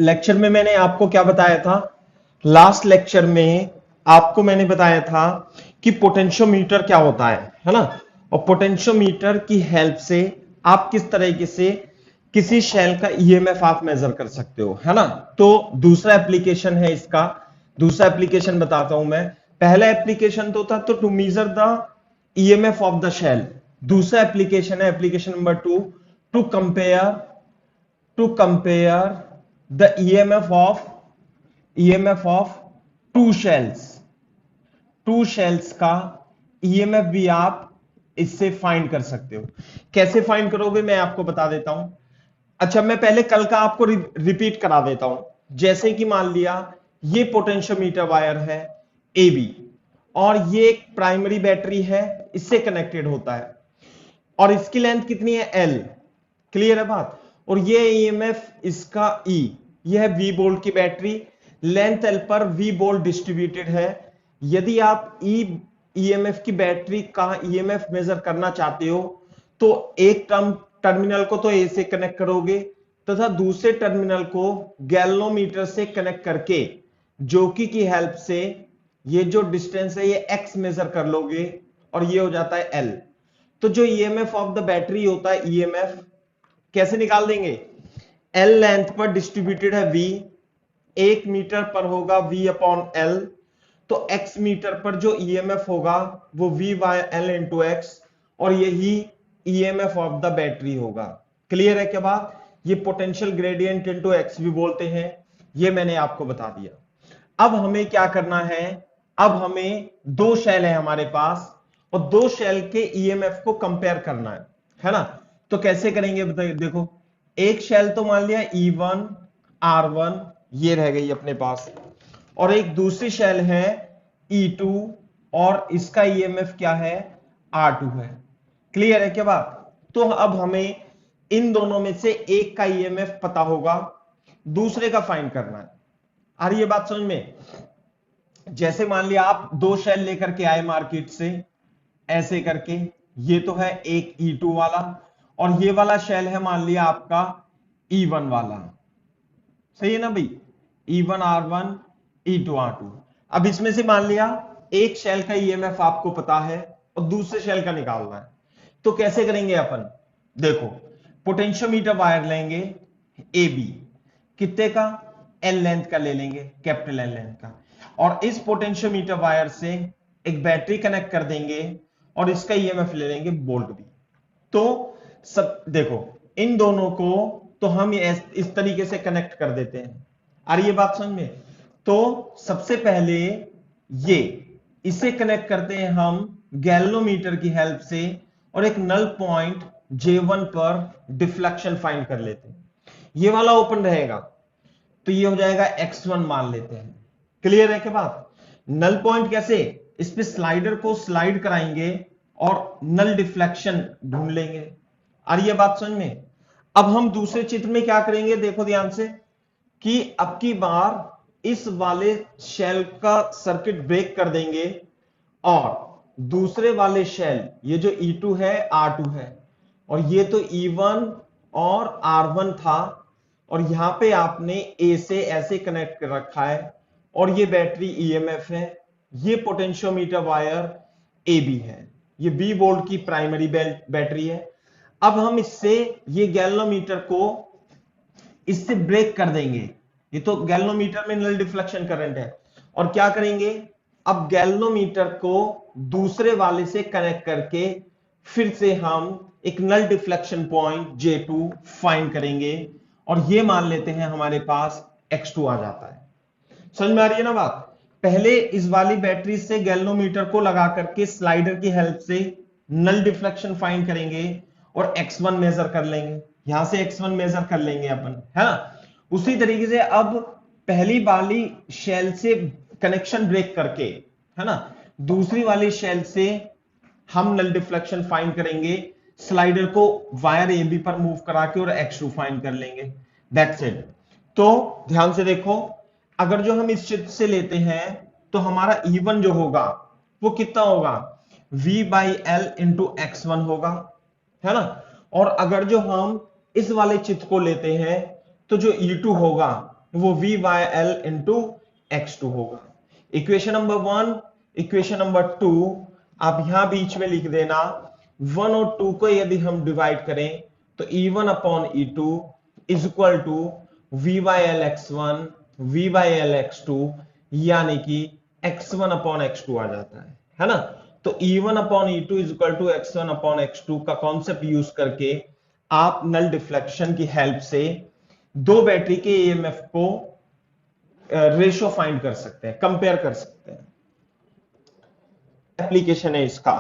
Lecture में मैंने आपको क्या बताया था? लास्ट लेक्चर में आपको मैंने बताया था कि पोटेंशियोमीटर क्या होता है ना? और पोटेंशियोमीटर की हेल्प से आप किस तरीके से किसी शेल का ईएमएफ आप मेजर कर सकते हो, है ना? तो दूसरा एप्लीकेशन है इसका। दूसरा एप्लीकेशन बताता हूं मैं। पहला एप्लीकेशन तो था to measure the EMF of the shell. दूसरा एप्लीकेशन है application number 2 to compare the EMF of to shells का ईएमएफ भी आप इससे फाइंड कर सकते हो। कैसे फाइंड करोगे मैं आपको बता देता हूं। अच्छा, मैं पहले कल का आपको रिपीट करा देता हूं। जैसे कि मान लिया ये पोटेंशियोमीटर वायर है ए बी, और ये एक प्राइमरी बैटरी है, इससे कनेक्टेड होता है, और इसकी लेंथ कितनी है एल। क्लियर है बात? और ये ईएमएफ इसका ई, यह है वी वोल्ट की बैटरी, लेंथ एल पर वी वोल्ट डिस्ट्रीब्यूटेड है। यदि आप ईएमएफ की बैटरी का ईएमएफ मेजर करना चाहते हो तो एक टर्मिनल को तो ए से कनेक्ट करोगे तथा दूसरे टर्मिनल को गैल्वेनोमीटर से कनेक्ट करके जोकी की हेल्प से ये जो डिस्टेंस है ये एक्स मेजर कर लोगे, और ये हो जाता है एल। तो जो ईएमएफ ऑफ द बैटरी होता है, ईएमएफ कैसे निकाल देंगे? एल लेंथ पर डिस्ट्रीब्यूटेड है वी, 1 मीटर पर होगा वी अपॉन एल, तो एक्स मीटर पर जो ईएमएफ होगा वो V by L into x, और यही ईएमएफ ऑफ द बैटरी होगा। क्लियर है क्या बात? ये पोटेंशियल ग्रेडियंट इंटू एक्स भी बोलते हैं, ये मैंने आपको बता दिया। अब हमें क्या करना है? अब हमें दो शेल है हमारे पास, और दो शेल के ईएमएफ को कंपेयर करना है ना? तो कैसे करेंगे बताइए। देखो, एक शेल तो मान लिया E1 R1, ये रह गई अपने पास, और एक दूसरी शेल है E2, और इसका ईएमएफ क्या है? R2 है। क्लियर है क्या बात? तो अब हमें इन दोनों में से एक का ईएमएफ पता होगा, दूसरे का फाइंड करना है। आ रही है बात समझ में? जैसे मान लिया आप दो शेल लेकर के आए मार्केट से, ऐसे करके, ये तो है एक E2 वाला, और ये वाला शेल है मान लिया आपका E1 वाला। सही है ना भाई? E1 R1, E2 R2। अब इसमें से मान लिया एक शेल का ईएमएफ आपको पता है और दूसरे शेल का निकालना है, तो कैसे करेंगे अपन? देखो, पोटेंशियोमीटर वायर लेंगे ए बी, कितने का? एल लेंथ का ले लेंगे, कैपिटल एल लेंथ का, और इस पोटेंशियोमीटर वायर से एक बैटरी कनेक्ट कर देंगे और इसका ईएमएफ ले लेंगे वोल्ट बी। तो सब देखो, इन दोनों को तो हम इस तरीके से कनेक्ट कर देते हैं। आ रही है बात समझ में? तो सबसे पहले ये इसे कनेक्ट करते हैं हम गैल्वेनोमीटर की हेल्प से, और एक नल पॉइंट J1 पर डिफ्लेक्शन फाइंड कर लेते हैं। ये वाला ओपन रहेगा तो ये हो जाएगा X1 मान लेते हैं। क्लियर है क्या बात? नल पॉइंट कैसे? इस पे स्लाइडर को स्लाइड कराएंगे और नल डिफ्लेक्शन ढूंढ लेंगे। आ रही है बात समझ में? अब हम दूसरे चित्र में क्या करेंगे, देखो ध्यान से, कि अब की बार इस वाले शेल का सर्किट ब्रेक कर देंगे, और दूसरे वाले शेल, ये जो E2 है R2 है, और ये तो E1 और R1 था, और यहां पे आपने ए से ऐसे कनेक्ट कर रखा है, और ये बैटरी ईएमएफ है, ये पोटेंशियोमीटर वायर ए बी है, ये बी वोल्ट की प्राइमरी बैटरी है। अब हम इससे ये गैल्वेनोमीटर को इससे ब्रेक कर देंगे। ये तो गैल्वेनोमीटर में नल डिफ्लेक्शन करंट है, और क्या करेंगे? अब गैल्वेनोमीटर को दूसरे वाले से कनेक्ट करके फिर से हम एक null deflection point J2 find करेंगे, और ये मान लेते हैं हमारे पास X2 आ जाता है। समझ में आ रही है ना बात? पहले इस वाली बैटरी से गैल्वेनोमीटर को लगा करके स्लाइडर की हेल्प से नल डिफ्लेक्शन फाइंड करेंगे और X1 मेजर कर लेंगे, यहां से X1 मेजर कर लेंगे अपन, है ना? उसी तरीके से अब पहली वाली शेल से कनेक्शन ब्रेक करके, है ना, दूसरी वाली शेल से हम नल डिफ्लेक्शन फाइंड करेंगे, स्लाइडर को वायर ए बी पर मूव करा के, और X2 फाइंड कर लेंगे। That's it. तो ध्यान से देखो, अगर जो हम इस चित्र से लेते हैं तो हमारा E1 जो होगा वो कितना होगा? V by L into X1 होगा, है ना? और अगर जो हम इस वाले चित्र को लेते हैं तो जो E2 होगा वो VYL इंटू x2 होगा। इक्वेशन नंबर 1, इक्वेशन नंबर 2 आप यहां बीच में लिख देना। 1 और 2 को यदि हम डिवाइड करें तो E1 upon E2 is equal to VYL x1 VYL x2 यानी कि x1 अपॉन x2 आ जाता है ना। तो E1 upon E2 is equal to x1 upon x2 का कॉन्सेप्ट यूज करके आप नल डिफ्लेक्शन की हेल्प से दो बैटरी के ईएमएफ को रेशो फाइंड कर सकते हैं, कंपेयर कर सकते हैं। एप्लीकेशन है इसका,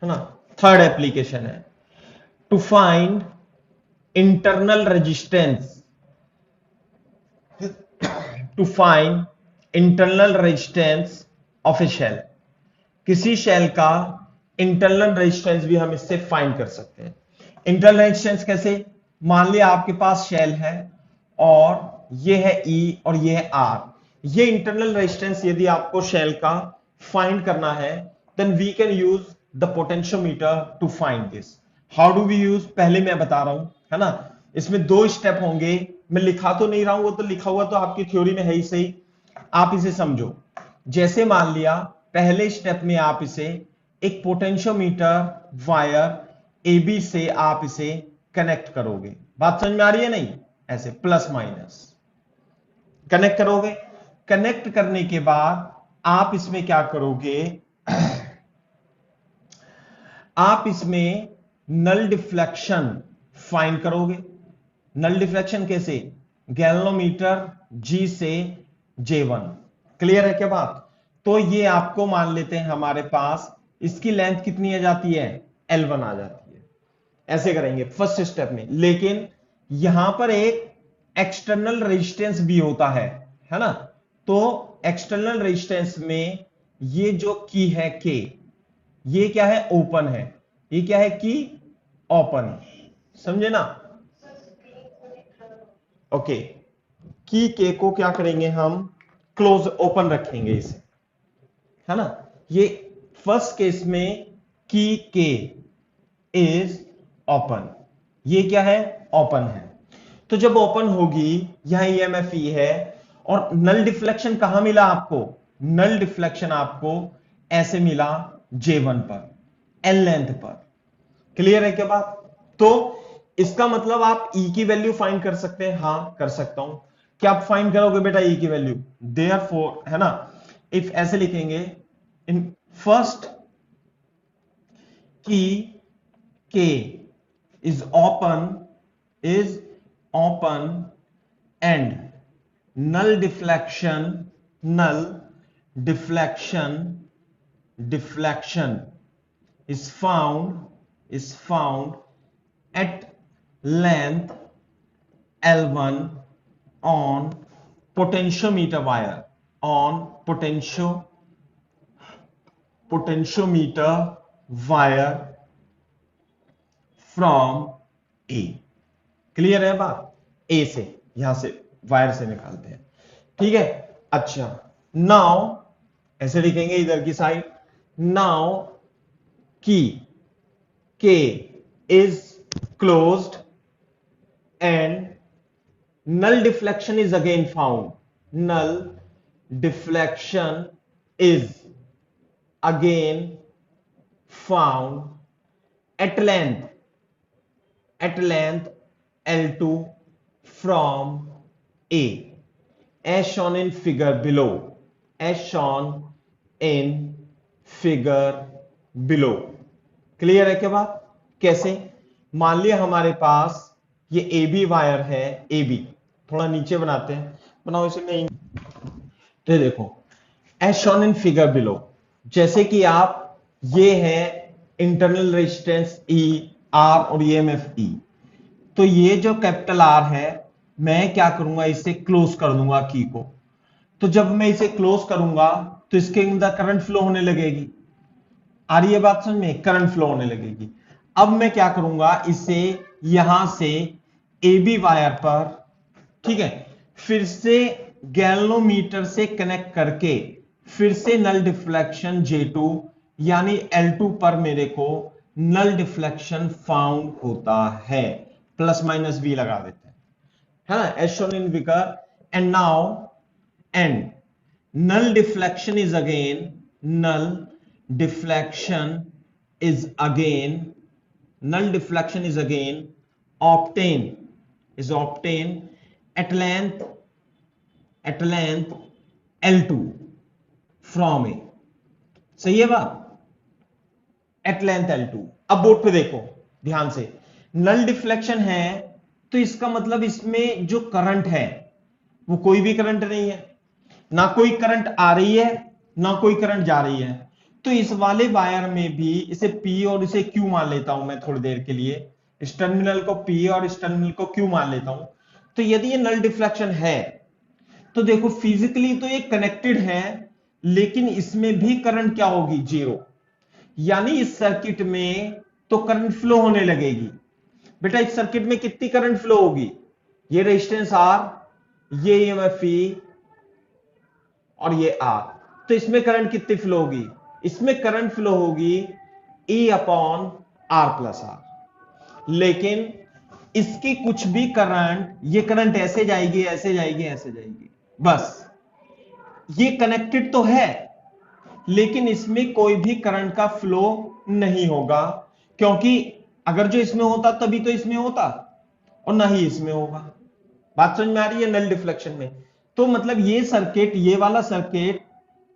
है ना। थर्ड एप्लीकेशन है to find internal resistance, to find internal resistance of a shell. किसी शेल का इंटरनल रेजिस्टेंस भी हम इससे फाइंड कर सकते हैं। इंटरनल रेजिस्टेंस कैसे? मान लिया आपके पास शेल है और ये है E और ये है R। ये इंटरनल रेजिस्टेंस यदि आपको शेल का फाइंड करना है then we can use the potentiometer to find this. How do we use, पहले मैं बता रहा हूं, है ना। इसमें दो स्टेप होंगे, मैं लिखा तो नहीं रहा हूं, वो तो लिखा हुआ तो आपकी थ्योरी में है ही सही, आप इसे समझो। जैसे मान लिया पहले स्टेप में आप इसे एक पोटेंशियोमीटर वायर AB से आप इसे कनेक्ट करोगे। बात समझ में आ रही है नहीं? ऐसे प्लस माइनस कनेक्ट करोगे। कनेक्ट करने के बाद आप इसमें क्या करोगे, आप इसमें नल डिफ्लेक्शन फाइंड करोगे। नल डिफ्लेक्शन कैसे? गैल्वेनोमीटर G से J1। क्लियर है क्या बात? तो ये आपको मान लेते हैं हमारे पास इसकी लेंथ कितनी आ जाती है, L1 आ जाती है। ऐसे करेंगे फर्स्ट स्टेप में, लेकिन यहां पर एक एक्सटर्नल रेजिस्टेंस भी होता है ना। तो एक्सटर्नल रेजिस्टेंस में ये जो की है K, ये क्या है, ओपन है। ये क्या है, की ओपन, समझे ना। ओके, की K को क्या करेंगे हम, क्लोज ओपन रखेंगे इसे, है ना। ये फर्स्ट केस में की K इज ओपन, ये क्या है, ओपन है। तो जब ओपन होगी, यहां EMF E है और नल डिफ्लेक्शन कहां मिला आपको, नल डिफ्लेक्शन आपको ऐसे मिला J1 पर, L लेंथ पर। क्लियर है क्या बात? तो इसका मतलब आप E की वैल्यू फाइंड कर सकते हैं। हां कर सकता हूं। क्या आप फाइंड करोगे बेटा E की वैल्यू? देयरफॉर, है ना, इफ ऐसे लिखेंगे, इन फर्स्ट की K is open and null deflection is found at length L1 on potentiometer wire, on potentiometer wire from A. Clear है बात? ए से, यहां से वायर से निकालते हैं, ठीक है। अच्छा, नाउ ऐसे लिखेंगे इधर की साइड, नाउ की के is closed end null deflection is again found, null deflection is again found at length L2 from A, as shown in figure below, as shown in figure below। Clear है क्या बात? कैसे? मान लिया हमारे पास ये AB वायर है, AB थोड़ा नीचे बनाते हैं, बनाओ इसे, नहीं तो देखो, as shown in figure below, जैसे कि आप, ये है इंटरनल रेजिस्टेंस E, R और EMF E। तो ये जो कैपिटल R है, मैं क्या करूंगा, इसे क्लोज कर दूंगा की को। तो जब मैं इसे क्लोज करूंगा तो इसके अंदर करंट फ्लो होने लगेगी। आ रही है बात समझ में? करंट फ्लो होने लगेगी। अब मैं क्या करूंगा, इसे यहां से AB वायर पर, ठीक है, फिर से गैल्वेनोमीटर से कनेक्ट करके फिर से नल डिफ्लेक्शन J2 यानी L2 पर मेरे को नल डिफ्लेक्शन फाउंड होता है। प्लस माइनस V लगा देते हैं, है ना, as shown in figure. and now and null deflection is again null deflection is again null deflection is again obtained at length L2 from A। सही है बात, एट लेंथ L2। अब board पे देखो ध्यान से, नल डिफ्लेक्शन है तो इसका मतलब इसमें जो करंट है वो कोई भी करंट नहीं है, ना कोई करंट आ रही है ना कोई करंट जा रही है। तो इस वाले वायर में भी इसे P और इसे Q मान लेता हूं मैं थोड़ी देर के लिए, इस टर्मिनल को P और इस टर्मिनल को Q मान लेता हूं। तो यदि ये नल डिफ्लेक्शन है तो देखो फिजिकली तो ये कनेक्टेड है, लेकिन इसमें भी करंट क्या होगी, जीरो। यानी इस सर्किट में तो करंट फ्लो होने लगेगी। बेटा इस सर्किट में कितनी करंट फ्लो होगी, ये रेजिस्टेंस R, ये EMF E और ये R, तो इसमें करंट कितनी फ्लो होगी, इसमें करंट फ्लो होगी E upon R plus R। लेकिन इसकी कुछ भी करंट, ये करंट ऐसे जाएगी ऐसे जाएगी ऐसे जाएगी, बस ये कनेक्टेड तो है लेकिन इसमें कोई भी करंट का फ्लो नहीं होगा, क्योंकि अगर जो इसमें होता तभी तो इसमें होता और ना ही इसमें होगा। बात समझ में आ रही है, नल डिफ्लेक्शन में। तो मतलब ये सर्किट, ये वाला सर्किट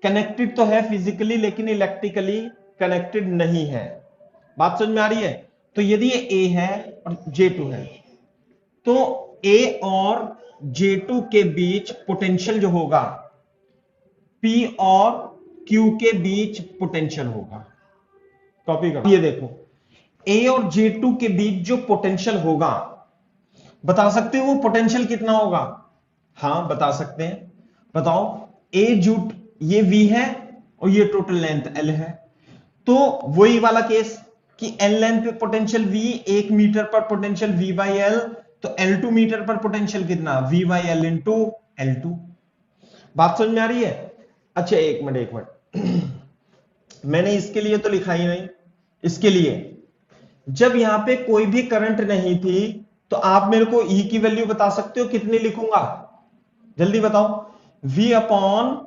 कनेक्टेड तो है फिजिकली लेकिन इलेक्ट्रिकली कनेक्टेड नहीं है। बात समझ में आ रही है। तो यदि ये A है और J2 है तो A और J2 के बीच पोटेंशियल जो होगा P और Q के बीच पोटेंशियल होगा। कॉपी करो, ये देखो A और J2 के बीच जो पोटेंशियल होगा, बता सकते हो वो पोटेंशियल कितना होगा? हां बता सकते हैं, बताओ। A जूट ये V है और ये टोटल लेंथ L है, तो वही वाला केस कि L लेंथ पे पोटेंशियल V, 1 मीटर पर पोटेंशियल V बाई L, तो L2 मीटर पर पोटेंशियल कितना, V by L into L2। बात समझ में आ रही है? अच्छा एक मिनट मैंने इसके लिए तो लिखा ही नहीं। इसके लिए जब यहां पे कोई भी करंट नहीं थी तो आप मेरे को E की वैल्यू बता सकते हो कितनी लिखूंगा, जल्दी बताओ। V upon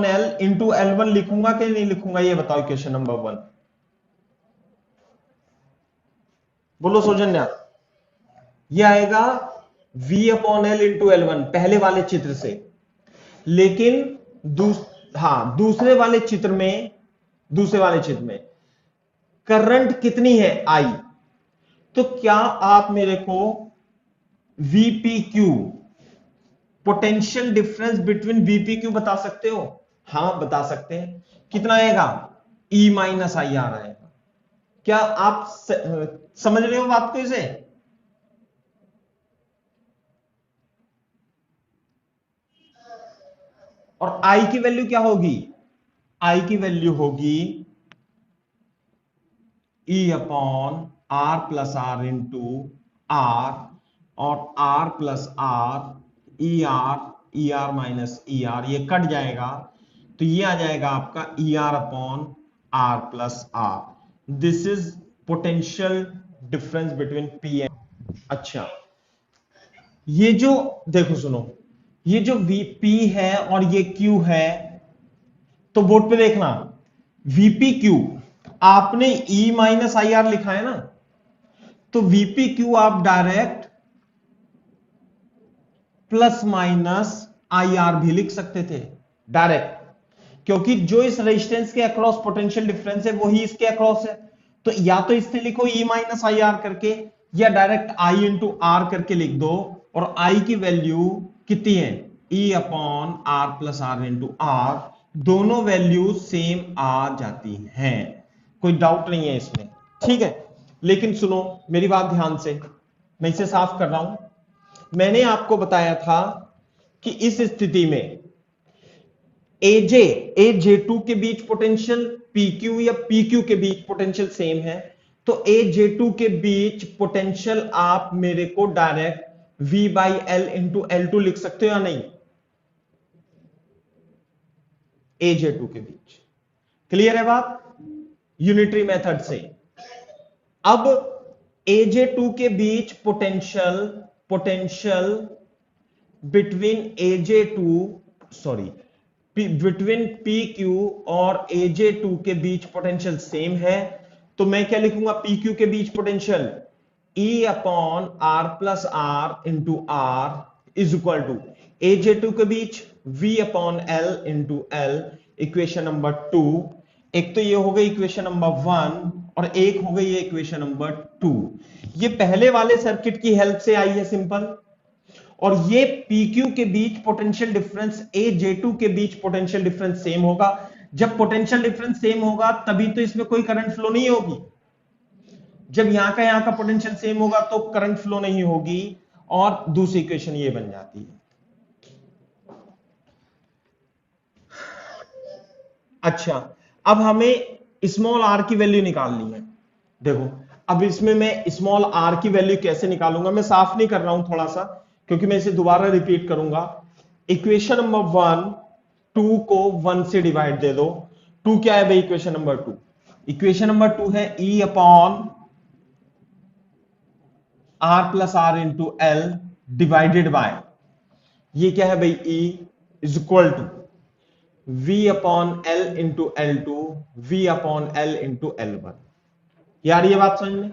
L into L1 लिखूंगा कि नहीं लिखूंगा, ये बताओ। इक्वेशन नंबर 1 बोलो सौजन्या, ये आएगा V upon L into L1 पहले वाले चित्र से। लेकिन दूसरे वाले चित्र में करंट कितनी है, I। तो क्या आप मेरे को VPQ, potential difference between VPQ बता सकते हो? हां बता सकते हैं। कितना आएगा, E माइनस IR आएगा। क्या आप समझ रहे हो बात को इसे? और I की वैल्यू क्या होगी, I की वैल्यू होगी E upon R plus R into R, और R plus R E R minus E R, ये कट जाएगा तो ये आ जाएगा आपका E R upon R plus R. This is potential difference between P and. अच्छा ये जो देखो सुनो, ये जो Vp है और ये Q है, तो बोर्ड पे देखना Vp Q आपने E माइनस आई आर लिखा है ना, तो Vp Q आप direct plus minus I R भी लिख सकते थे डायरेक्ट, क्योंकि जो इस रेजिस्टेंस के अक्रॉस पोटेंशियल डिफरेंस है वही इसके अक्रॉस है। तो या तो इससे लिखो E माइनस आई आर करके, या डायरेक्ट I इंटू आर करके लिख दो, और I की वैल्यू कितनी है, E upon R plus R into R. दोनों वैल्यू सेम आ जाती हैं, कोई डाउट नहीं है इसमें, ठीक है। लेकिन सुनो मेरी बात ध्यान से, मैं इसे साफ कर रहा हूं। मैंने आपको बताया था कि इस स्थिति में AJ2 के बीच पोटेंशियल, PQ या PQ के बीच पोटेंशियल सेम है, तो AJ2 के बीच पोटेंशियल आप मेरे को direct V by L into L2 लिख सकते हो या नहीं, AJ2 के बीच। क्लियर है बात, यूनिटरी मेथड से। अब AJ2 के बीच potential between AJ2 sorry between PQ और AJ2 के बीच पोटेंशियल सेम है, तो मैं क्या लिखूंगा PQ के बीच potential E upon R plus R into R is equal to AJ2 के बीच V upon L into L। Equation number 2, एक तो ये हो गई इक्वेशन नंबर 1 और एक हो गई ये इक्वेशन नंबर 2। ये पहले वाले सर्किट की हेल्प से आई है सिंपल। और ये PQ के बीच पोटेंशियल डिफरेंस AJ2 के बीच पोटेंशियल डिफरेंस सेम होगा। जब पोटेंशियल डिफरेंस सेम होगा तभी तो इसमें कोई करंट फ्लो नहीं होगी। जब यहां का पोटेंशियल सेम होगा तो करंट फ्लो नहीं होगी, और दूसरी इक्वेशन ये बन जाती है। अच्छा, अब हमें स्मॉल r की वैल्यू निकालनी है। देखो, अब इसमें मैं स्मॉल r की वैल्यू कैसे निकालूंगा, मैं साफ नहीं कर रहा हूं थोड़ा सा, क्योंकि मैं इसे दोबारा रिपीट करूंगा। इक्वेशन नंबर 1, 2 को 1 से डिवाइड दे दो। 2 क्या है भाई इक्वेशन नंबर 2? इक्वेशन नंबर 2 है E upon R plus R into L divided by, ये क्या है भाई E is equal to V upon L into L2, V upon L into L1। यार ये बात समझ में,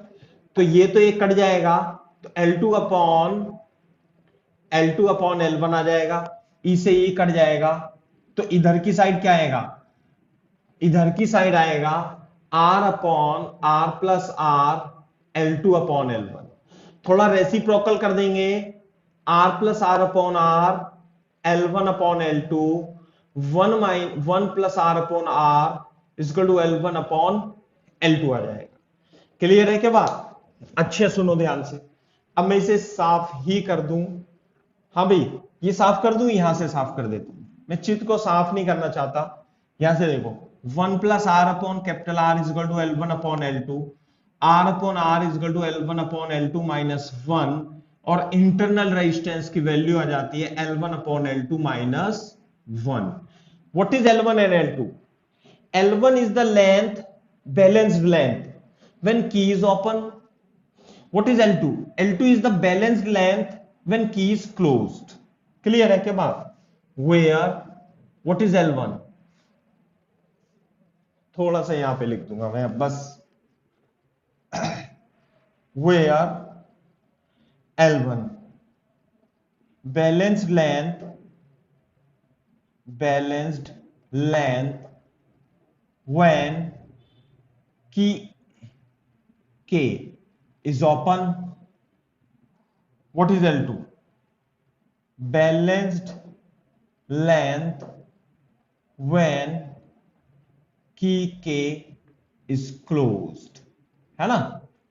तो ये तो ये कट जाएगा, तो L2 अपॉन L1 आ जाएगा, E से E कट जाएगा, तो इधर की साइड क्या आएगा, इधर की साइड आएगा R upon R plus R L2 upon L1। थोड़ा रेसिप्रोकल कर देंगे, R plus R upon R L1 upon L2, 1 plus R upon R is equal to L1 upon L2 आ जाएगा। क्लियर है क्या बात? अच्छे सुनो ध्यान से। अब मैं इसे साफ ही कर दूं। हाँ भाई, ये साफ कर दूं, यहां से साफ कर देता हूं, मैं चित्र को साफ नहीं करना चाहता। यहां से देखो, 1 plus R upon capital R is equal to L1 upon L2, R upon R is equal to L1 upon L2 minus 1, और इंटरनल रेजिस्टेंस की वैल्यू आ जाती है L1 upon L2 minus 1। What is L1 and L2? L1 is the length, balanced length when key is open. What is L2? L2 is the balanced length when key is closed. Clear है क्या बात? Where what is L1? थोड़ा सा यहां पे लिख दूंगा मैं बस। Where L1 balanced length when key K is open. What is L2? Balanced length when key K is closed, है ना?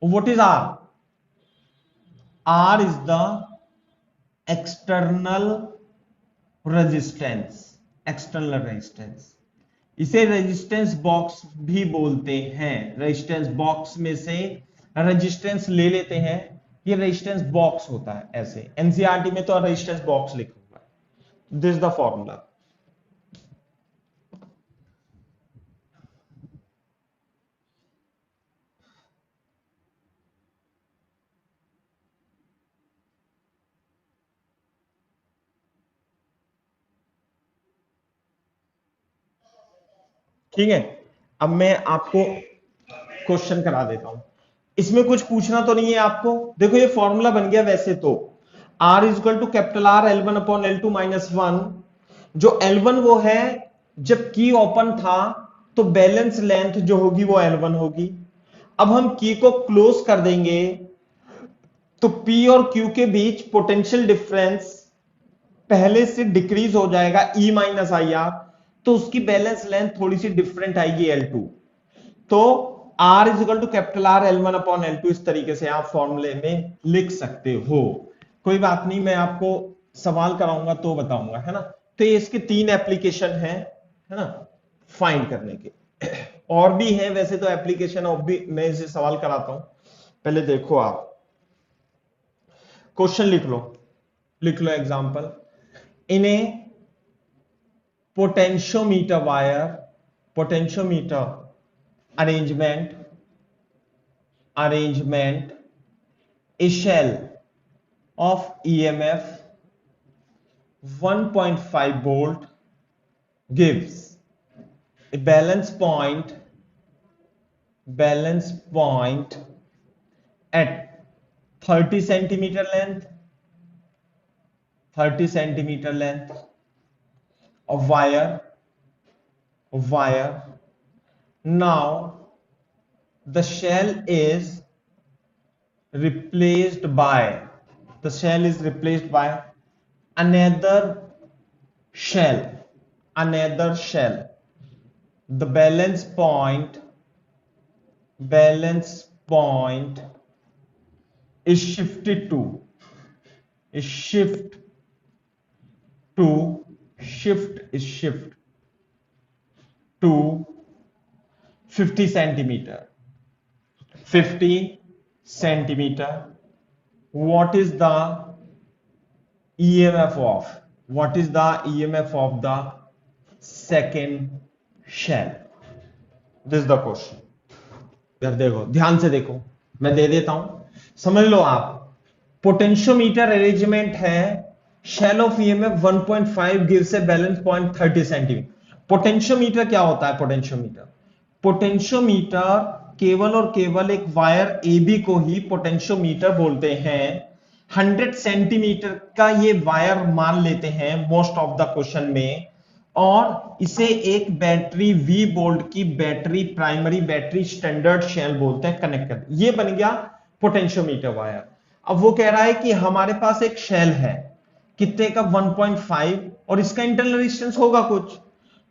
What is R? R is the external resistance, इसे रेजिस्टेंस बॉक्स भी बोलते हैं। रेजिस्टेंस बॉक्स में से resistance ले लेते हैं, ये रेजिस्टेंस बॉक्स होता है। ऐसे एनसीईआरटी में तो रेजिस्टेंस बॉक्स लिखा हुआ है। This the formula. ठीक है, अब मैं आपको क्वेश्चन करा देता हूं। इसमें कुछ पूछना तो नहीं है आपको। देखो ये फॉर्मूला बन गया वैसे तो, R is equal to capital R L1 upon L2 minus 1। जो L1 वो है जब की ओपन था, तो बैलेंस लेंथ जो होगी वो L1 होगी। अब हम की को क्लोज कर देंगे, तो P और Q के बीच पोटेंशियल डिफरेंस पहले से डिक्रीज हो जाएगा E माइनस आई आर, तो उसकी बैलेंस लेंथ थोड़ी सी डिफरेंट आएगी L2। तो R is equal to capital R L1 upon L2, इस तरीके से आप फॉर्मूले में लिख सकते हो। कोई बात नहीं, मैं आपको सवाल कराऊंगा तो बताऊंगा, है ना? तो ये इसके 3 एप्लीकेशन है ना, फाइंड करने के। और भी हैं वैसे तो एप्लीकेशन, और भी मैं इसे सवाल कराता हूं। पहले देखो, आप क्वेश्चन लिख लो example. In a potentiometer wire, potentiometer arrangement a shell of EMF 1.5 volt gives a balance point at 30 centimeter length, 30 centimeter length of wire. Now the shell is replaced by another shell. The balance point is shifted to 50 centimeter. What is the EMF of the second shell? This is the question. यार देखो, ध्यान से देखो, मैं दे देता हूं, समझ लो आप. पोटेंशियोमीटर अरेंजमेंट है, cell of EMF 1.5 gives a balance point 30 centimetre. Potentiometer क्या होता है? पोटेंशियोमीटर केवल और केवल एक वायर AB को ही पोटेंशियोमीटर बोलते हैं. 100 सेंटीमीटर का ये वायर मान लेते हैं मोस्ट ऑफ द क्वेश्चन में, और इसे एक बैटरी V वोल्ट की प्राइमरी बैटरी स्टैंडर्ड शेल बोलते हैं, कनेक्ट कर. ये बन गया पोटेंशियोमीटर वायर. अब वो कह रहा है कि हमारे पास एक शेल है, कितने का? 1.5, और इसका इंटरनल रेजिस्टेंस होगा कुछ.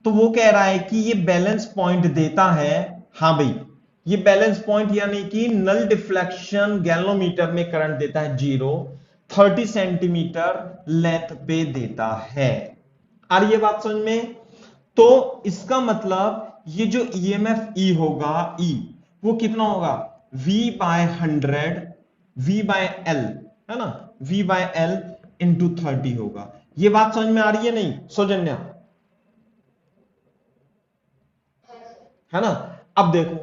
तो वो कह रहा है कि ये बैलेंस पॉइंट देता है. हाँ भाई, ये बैलेंस पॉइंट यानी कि नल डिफ्लेक्शन गैल्वेनोमीटर में करंट देता है 0, 30 सेंटीमीटर लेंथ पे देता है. आ रही है बात समझ में? तो इसका मतलब ये जो EMF E होगा, वो कितना होगा? V/100 V/L, है ना, V/L इंटू 30 होगा. ये बात समझ में आ रही है नहीं सौजन्या? है ना? अब देखो,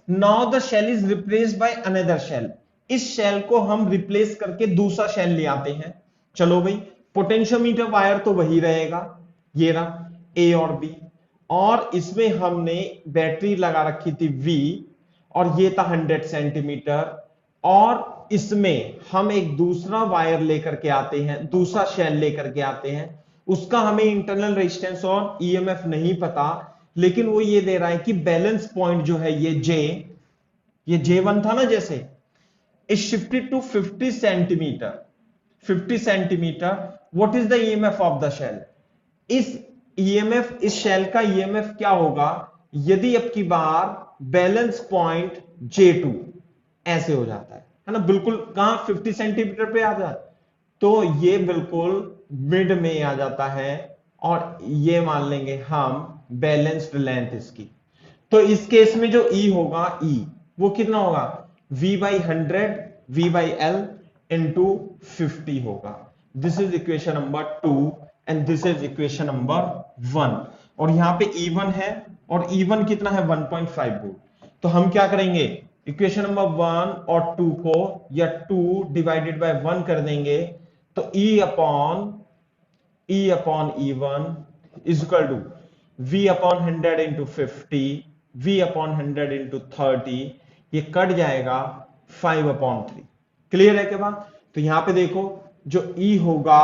now the cell is replaced by another cell. इस शेल को हम रिप्लेस करके दूसरा शेल ले आते हैं. चलो भाई, पोटेंशियोमीटर वायर तो वही रहेगा, ये रहा A और B, और इसमें हमने बैटरी लगा रखी थी V, और ये था 100 सेंटीमीटर, और इसमें हम एक दूसरा वायर लेकर के आते हैं, दूसरा शेल लेकर के आते हैं. उसका हमें इंटरनल रेजिस्टेंस और EMF नहीं पता, लेकिन वो ये दे रहा है कि बैलेंस पॉइंट जो है ये J1 था ना, जैसे is shifted to 50 centimeter. What is the EMF of the shell? इस शेल का EMF क्या होगा यदि अब की बार बैलेंस पॉइंट J2 ऐसे हो जाता है ना, बिल्कुल कहां? 50 सेंटीमीटर पे आ जाता है, तो ये बिल्कुल मिड में आ जाता है, और ये मान लेंगे हम बैलेंस्ड लेंथ इसकी. तो इस केस में जो E होगा, वो कितना होगा? V/100 V/L इंटू 50 होगा. This is equation number 2 and this is equation number 1. और यहां पे E1 है, और E1 कितना है? 1.5 वोल्ट. तो हम क्या करेंगे? इक्वेशन नंबर 1 और 2 को, या 2 डिवाइडेड बाय 1 कर देंगे, तो E/E1 is equal to V/100 into 50, V/100 into 30, ये कट जाएगा 5/3. क्लियर है क्या बात? तो यहां पे देखो, जो E होगा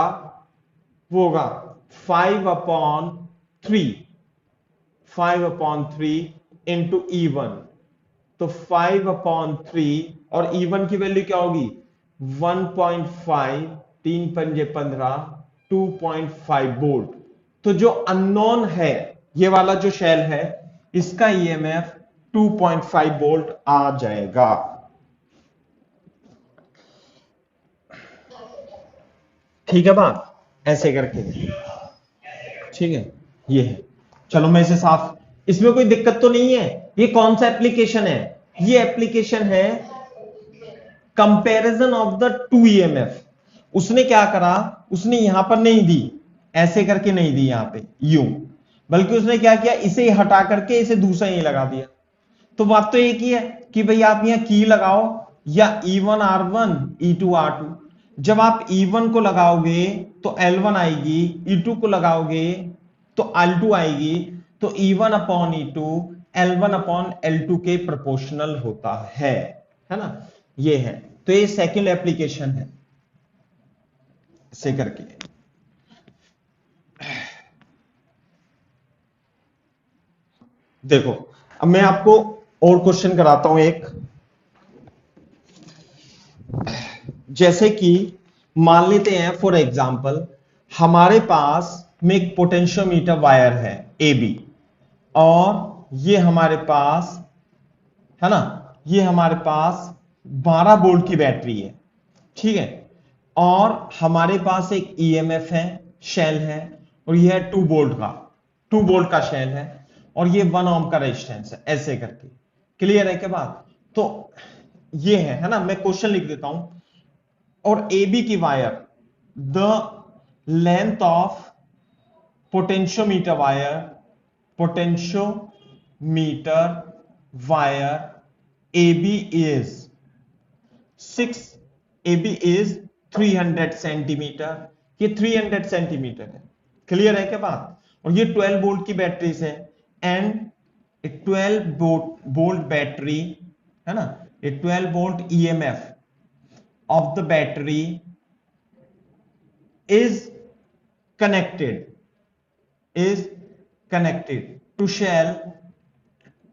वो होगा 5/3 इंटू E1. तो 5/3, और E1 की वैल्यू क्या होगी? 1.5, 3 पंजे 15, 2.5 वोल्ट. तो जो अननोन है, ये वाला जो शेल है, इसका EMF 2.5 वोल्ट आ जाएगा. ठीक है बात? ऐसे करके, ठीक है, ये है. चलो मैं इसे साफ, इसमें कोई दिक्कत तो नहीं है. ये कौन सा एप्लीकेशन है? ये एप्लीकेशन है कंपैरिजन ऑफ द 2 EMF. उसने क्या करा? उसने यहां पर नहीं दी, ऐसे करके नहीं दी यहां पे यूं, बल्कि उसने क्या किया? इसे हटा करके इसे दूसरा ही लगा दिया. तो बात तो एक ही है कि भाई आप यहां की लगाओ, या E1 R1 E2 R2. जब आप E1 को लगाओगे तो L1 आएगी, E2 को लगाओगे तो L2 आएगी, तो E1 upon E2 L1 upon L2 के प्रोपोर्शनल होता है ना। ये है, तो ये सेकंड एप्लीकेशन है से करके। देखो अब मैं आपको और क्वेश्चन कराता हूं एक। जैसे कि मान लेते हैं फॉर एग्जांपल हमारे पास में एक पोटेंशियोमीटर वायर है ए बी, और ये हमारे पास है ना, ये हमारे पास 12 वोल्ट की बैटरी है, ठीक है। और हमारे पास एक ईएमएफ है, शेल है, और यह है 2 वोल्ट का, 2 वोल्ट का शेल है, और ये 1 ओम का रेजिस्टेंस है, ऐसे करके। क्लियर है क्या बात? तो ये है ना, मैं क्वेश्चन लिख देता हूं। और ए बी की wire, the length of potentiometer wire, potentiometer wire A B is 6, A B is 300 centimetre, ये 300 सेंटीमीटर है। क्लियर है क्या बात? और ये 12 वोल्ट की बैटरी है, एंड 12 वोल्ट बैटरी है ना, ये 12 volt EMF of the battery is connected to shell,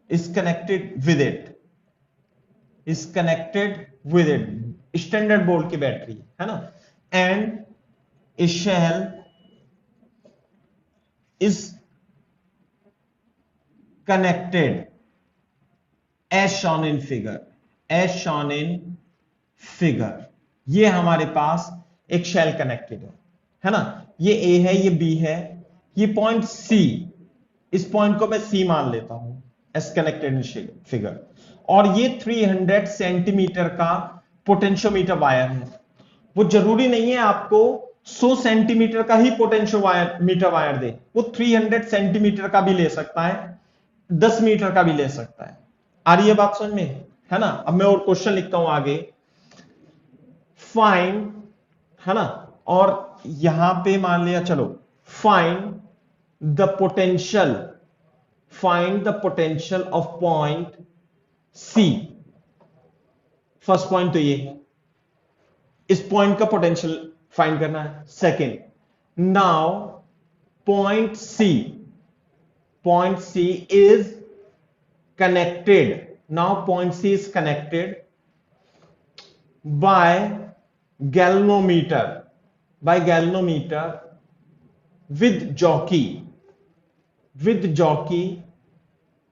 is connected with it standard bolt की बैटरी है ना, and a shell is connected as shown in figure। ये हमारे पास एक शेल कनेक्टेड है ना, ये ए है, ये बी है, ये पॉइंट सी, इस पॉइंट को मैं सी मान लेता हूं एस कनेक्टेड इन फिगर। और ये 300 सेंटीमीटर का पोटेंशियोमीटर वायर है। वो जरूरी नहीं है आपको 100 सेंटीमीटर का ही पोटेंशियोमीटर वायर दे, वो 300 सेंटीमीटर का भी ले सकता है, 10 मीटर का भी ले सकता है। आ रही है बात समझ में, है ना। अब मैं और क्वेश्चन लिखता हूं आगे। फाइंड, है ना, और यहां पे मान लिया, चलो find the potential of point C. First point तो ये, इस पॉइंट का पोटेंशियल फाइंड करना है। Second, now point C is connected, now point C is connected by galvanometer with jockey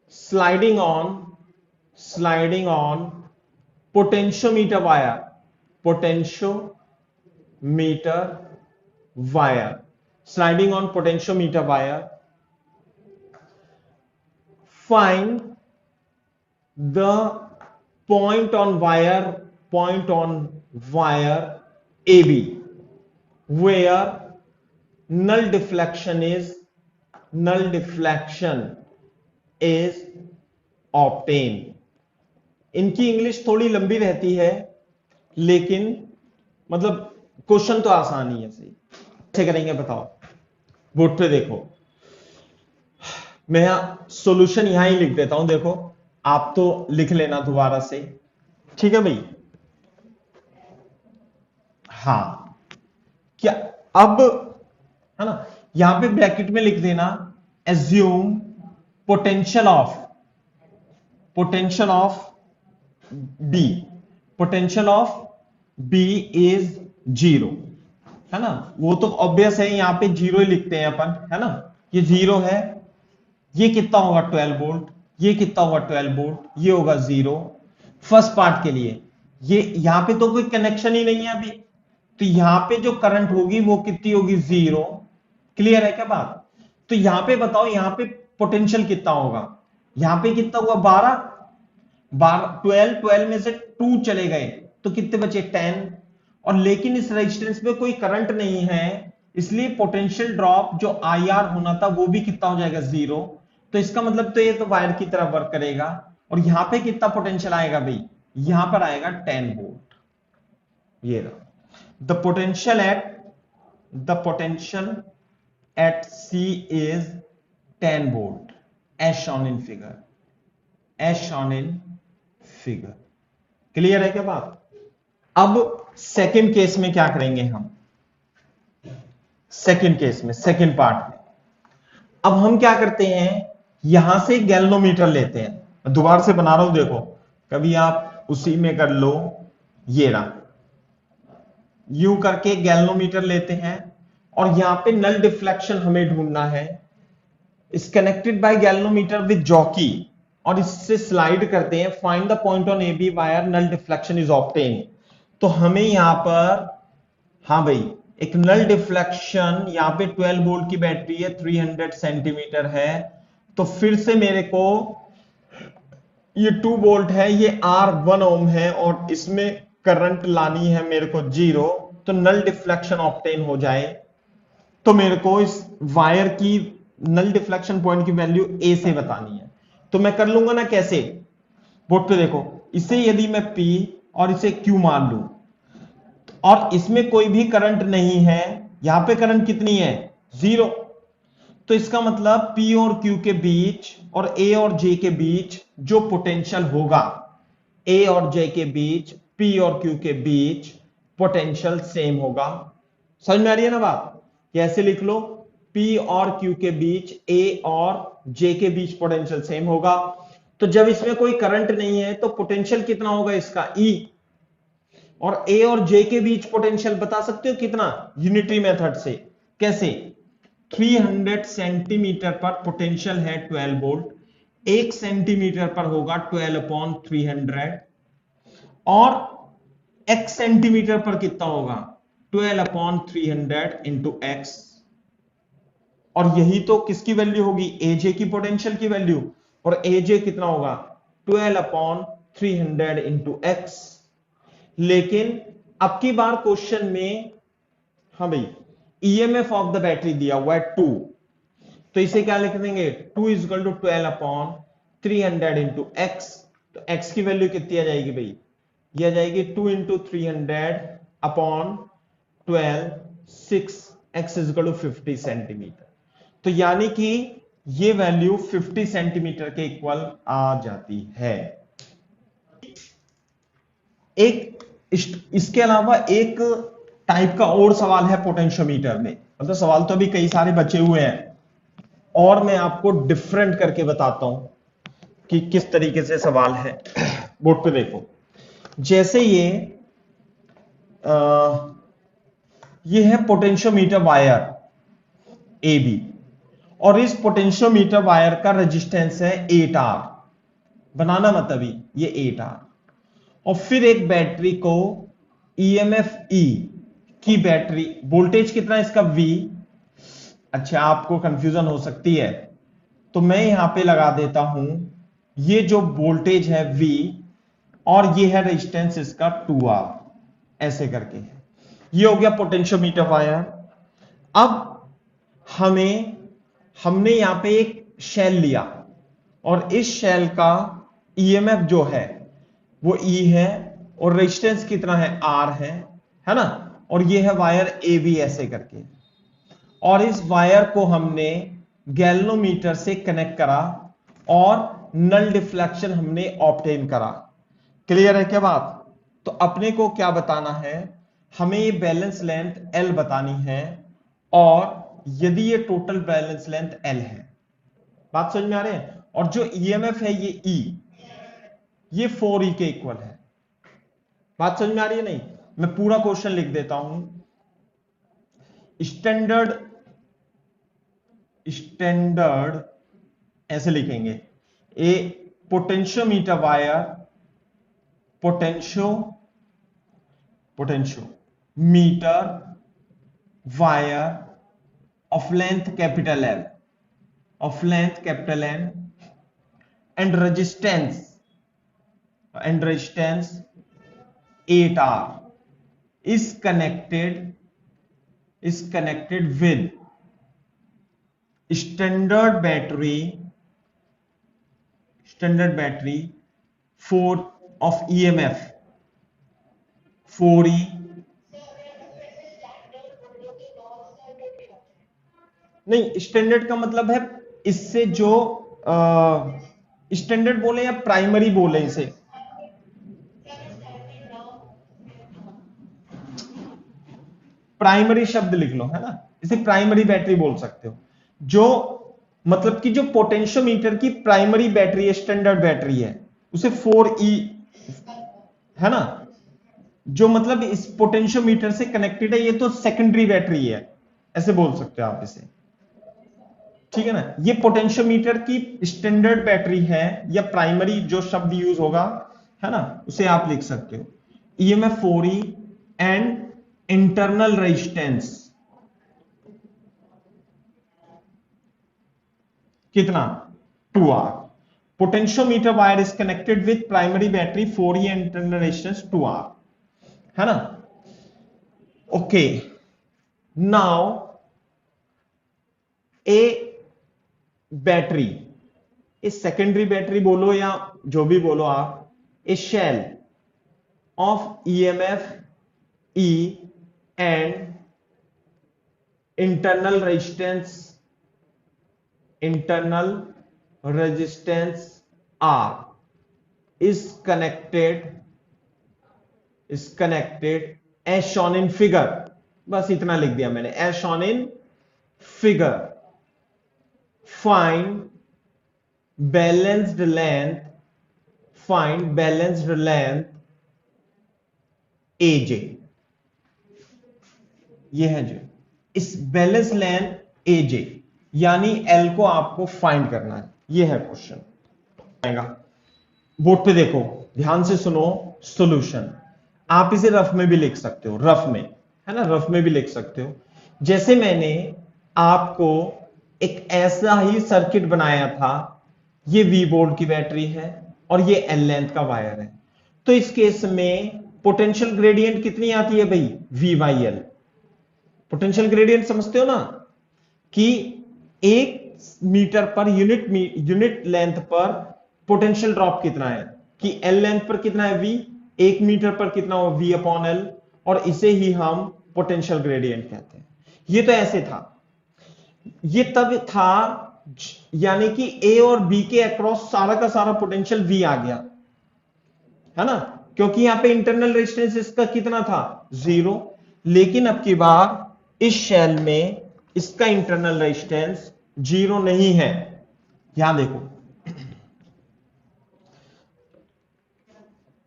sliding on potentiometer wire sliding on potentiometer wire। find the point on wire AB where null deflection is obtained। इनकी English थोड़ी लंबी रहती है, लेकिन मतलब question तो आसान ही है। सही कैसे करेंगे बताओ, बोर्ड पे देखो, मैं सॉल्यूशन यहां ही लिख देता हूं, देखो आप तो लिख लेना दोबारा से, ठीक है भाई। हाँ, क्या अब, है ना, यहां पे ब्रैकेट में लिख देना assume potential of B is 0, है ना। वो तो ऑब्वियस है, यहां पे 0 ही लिखते हैं अपन, है ना। ये 0 है, ये कितना होगा 12 वोल्ट, ये कितना होगा 12 वोल्ट, ये होगा 0 फर्स्ट पार्ट के लिए। ये यहां पे तो कोई कनेक्शन ही नहीं है अभी, तो यहां पे जो करंट होगी वो कितनी होगी 0। क्लियर है क्या बात? तो यहां पे बताओ, यहां पे पोटेंशियल कितना होगा, यहां पे कितना हुआ 12, 12 में से 2 चले गए तो कितने बचे 10, और लेकिन इस रेजिस्टेंस में कोई करंट नहीं है, इसलिए पोटेंशियल ड्रॉप जो IR होना था वो भी कितना हो जाएगा 0। तो इसका मतलब तो ये तो वायर की तरह वर्क करेगा। और यहां पे कितना पोटेंशियल आएगा भाई, यहां पर आएगा 10 वोल्ट, ये रहा। The potential at C is 10 volt as shown in figure. Clear है क्या बात? अब सेकंड केस में क्या करेंगे हम? सेकंड केस में, सेकंड पार्ट में अब हम क्या करते हैं, यहां से गैल्वेनोमीटर लेते हैं। दोबारा से बना रहा हूं, देखो कभी आप उसी में कर लो, ये रहा, यूं करके गैल्वेनोमीटर लेते हैं और यहां पे नल डिफ्लेक्शन हमें ढूंढना है। इस connected by galvanometer with jockey और इससे स्लाइड करते हैं, find the point on A B wire null deflection is obtain. तो हमें यहां पर, हाँ भाई, एक नल डिफ्लेक्शन यहां पे 12 वोल्ट की बैटरी है, 300 सेंटीमीटर है, तो फिर से मेरे को ये 2 वोल्ट है, ये R1 ओम है और इसमें करंट लानी है मेरे को 0, तो नल डिफ्लेक्शन ऑब्टेन हो जाए तो मेरे को इस वायर की नल डिफ्लेक्शन पॉइंट की वैल्यू A से बतानी है। तो मैं कर लूंगा ना, कैसे? बोर्ड पे देखो, इसे यदि मैं P और इसे Q मान लूं और इसमें कोई भी करंट नहीं है, यहां पे करंट कितनी है? 0। तो इसका मतलब P और Q के बीच और A और J के बीच जो पोटेंशियल होगा, A और J के बीच, P और Q के बीच पोटेंशियल सेम होगा। समझ में आ रही है ना बात? कैसे लिख लो, P और Q के बीच, A और J के बीच पोटेंशियल सेम होगा। तो जब इसमें कोई करंट नहीं है तो पोटेंशियल कितना होगा इसका? E। और A और J के बीच पोटेंशियल बता सकते हो कितना? यूनिटरी मेथड से। कैसे? 300 सेंटीमीटर पर पोटेंशियल है 12 वोल्ट, 1 सेंटीमीटर पर होगा 12/300 और x सेंटीमीटर पर कितना होगा? 12/300 इंटू एक्स। और यही तो किसकी वैल्यू होगी? AJ की पोटेंशियल की वैल्यू। और AJ कितना होगा? 12/300 इंटू एक्स। लेकिन अब की बार क्वेश्चन में, हाँ भाई, ईएमएफ ऑफ द बैटरी दिया हुआ है 2, तो इसे क्या लिख देंगे? 2 is equal to 12/300 into X. तो एक्स की वैल्यू कितनी आ जाएगी भाई? ये आ जाएगी 2 into 300/12, 6, X is equal to 50 centimetre. तो यानी कि ये वैल्यू 50 सेंटीमीटर के इक्वल आ जाती है। एक इसके अलावा एक टाइप का और सवाल है पोटेंशियोमीटर में, मतलब सवाल तो अभी कई सारे बचे हुए हैं और मैं आपको डिफरेंट करके बताता हूं कि किस तरीके से सवाल है। बोर्ड पे देखो, जैसे ये है पोटेंशियोमीटर वायर ए बी और इस पोटेंशियोमीटर वायर का रेजिस्टेंस है 8R। बनाना मत अभी, ये 8R। और फिर एक बैटरी को EMF E की बैटरी, वोल्टेज कितना है इसका? V। अच्छा, आपको कंफ्यूजन हो सकती है तो मैं यहां पे लगा देता हूं, ये जो वोल्टेज है V और ये है रेजिस्टेंस इसका 2R, ऐसे करके है। ये हो गया पोटेंशियोमीटर वायर। अब हमने यहां पे एक शेल लिया और इस शेल का EMF जो है वो E है और रेजिस्टेंस कितना है? R है ना? और ये है वायर AB, ऐसे करके। और इस वायर को हमने गैल्वेनोमीटर से कनेक्ट करा और नल डिफ्लेक्शन हमने ऑब्टेन करा। क्लियर है क्या बात? तो अपने को क्या बताना है? हमें ये बैलेंस लेंथ L बतानी है और यदि ये टोटल बैलेंस लेंथ L है, बात समझ में आ रही है? और जो EMF है ये E, ये 4E के इक्वल है। बात समझ में आ रही है नहीं? मैं पूरा क्वेश्चन लिख देता हूं। स्टैंडर्ड ऐसे लिखेंगे, a potentiometer wire, potentiometer wire of length capital L, of length capital N and resistance 8R is connected with standard battery 4 of EMF 4E नहीं, स्टैंडर्ड का मतलब है इससे जो स्टैंडर्ड बोले या प्राइमरी बोले, इसे प्राइमरी शब्द लिख लो, है ना, इसे प्राइमरी बैटरी बोल सकते हो। जो मतलब कि जो पोटेंशियोमीटर की प्राइमरी बैटरी है, स्टैंडर्ड बैटरी है, उसे 4E, है ना, जो मतलब इस पोटेंशियोमीटर से कनेक्टेड है, ये तो सेकेंडरी बैटरी है, ऐसे बोल सकते हो आप इसे, ठीक है ना। ये पोटेंशियोमीटर की स्टैंडर्ड बैटरी है, या प्राइमरी जो शब्द यूज होगा, है ना, उसे आप लिख सकते हो। EMF 4E and internal resistance कितना, 2R। Potentiometer wire is connected with primary battery 4E and internal resistance 2R, है ना। ओके, नाउ ए बैटरी, इस सेकेंडरी बैटरी बोलो या जो भी बोलो आप, a cell of EMF E and internal resistance R is connected as shown in figure। बस इतना लिख दिया मैंने, as shown in figure। find balanced length AJ, ये है जो इस बैलेंस लेंथ AJ यानी L को आपको फाइंड करना है, ये है क्वेश्चन आएगा। बोर्ड पे देखो, ध्यान से सुनो सॉल्यूशन। आप इसे रफ में भी लिख सकते हो, रफ में, है ना, रफ में भी लिख सकते हो। जैसे मैंने आपको एक ऐसा ही सर्किट बनाया था, ये V वोल्ट की बैटरी है और ये L लेंथ का वायर है, तो इस केस में पोटेंशियल ग्रेडियंट कितनी आती है भाई, V/L। पोटेंशियल ग्रेडियंट समझते हो ना, कि 1 मीटर पर यूनिट लेंथ पर पोटेंशियल ड्रॉप कितना है, कि L लेंथ पर कितना है V, 1 मीटर पर कितना हो V/L, और इसे ही हम पोटेंशियल ग्रेडियंट कहते हैं। ये तो ऐसे था, ये तब था यानी कि A और B के अक्रॉस सारा का सारा पोटेंशियल V आ गया, है ना, क्योंकि यहां पे इंटरनल रेजिस्टेंस इसका कितना था, 0। लेकिन अब की बार इस शेल में इसका इंटरनल रेजिस्टेंस 0 नहीं है। यहां देखो,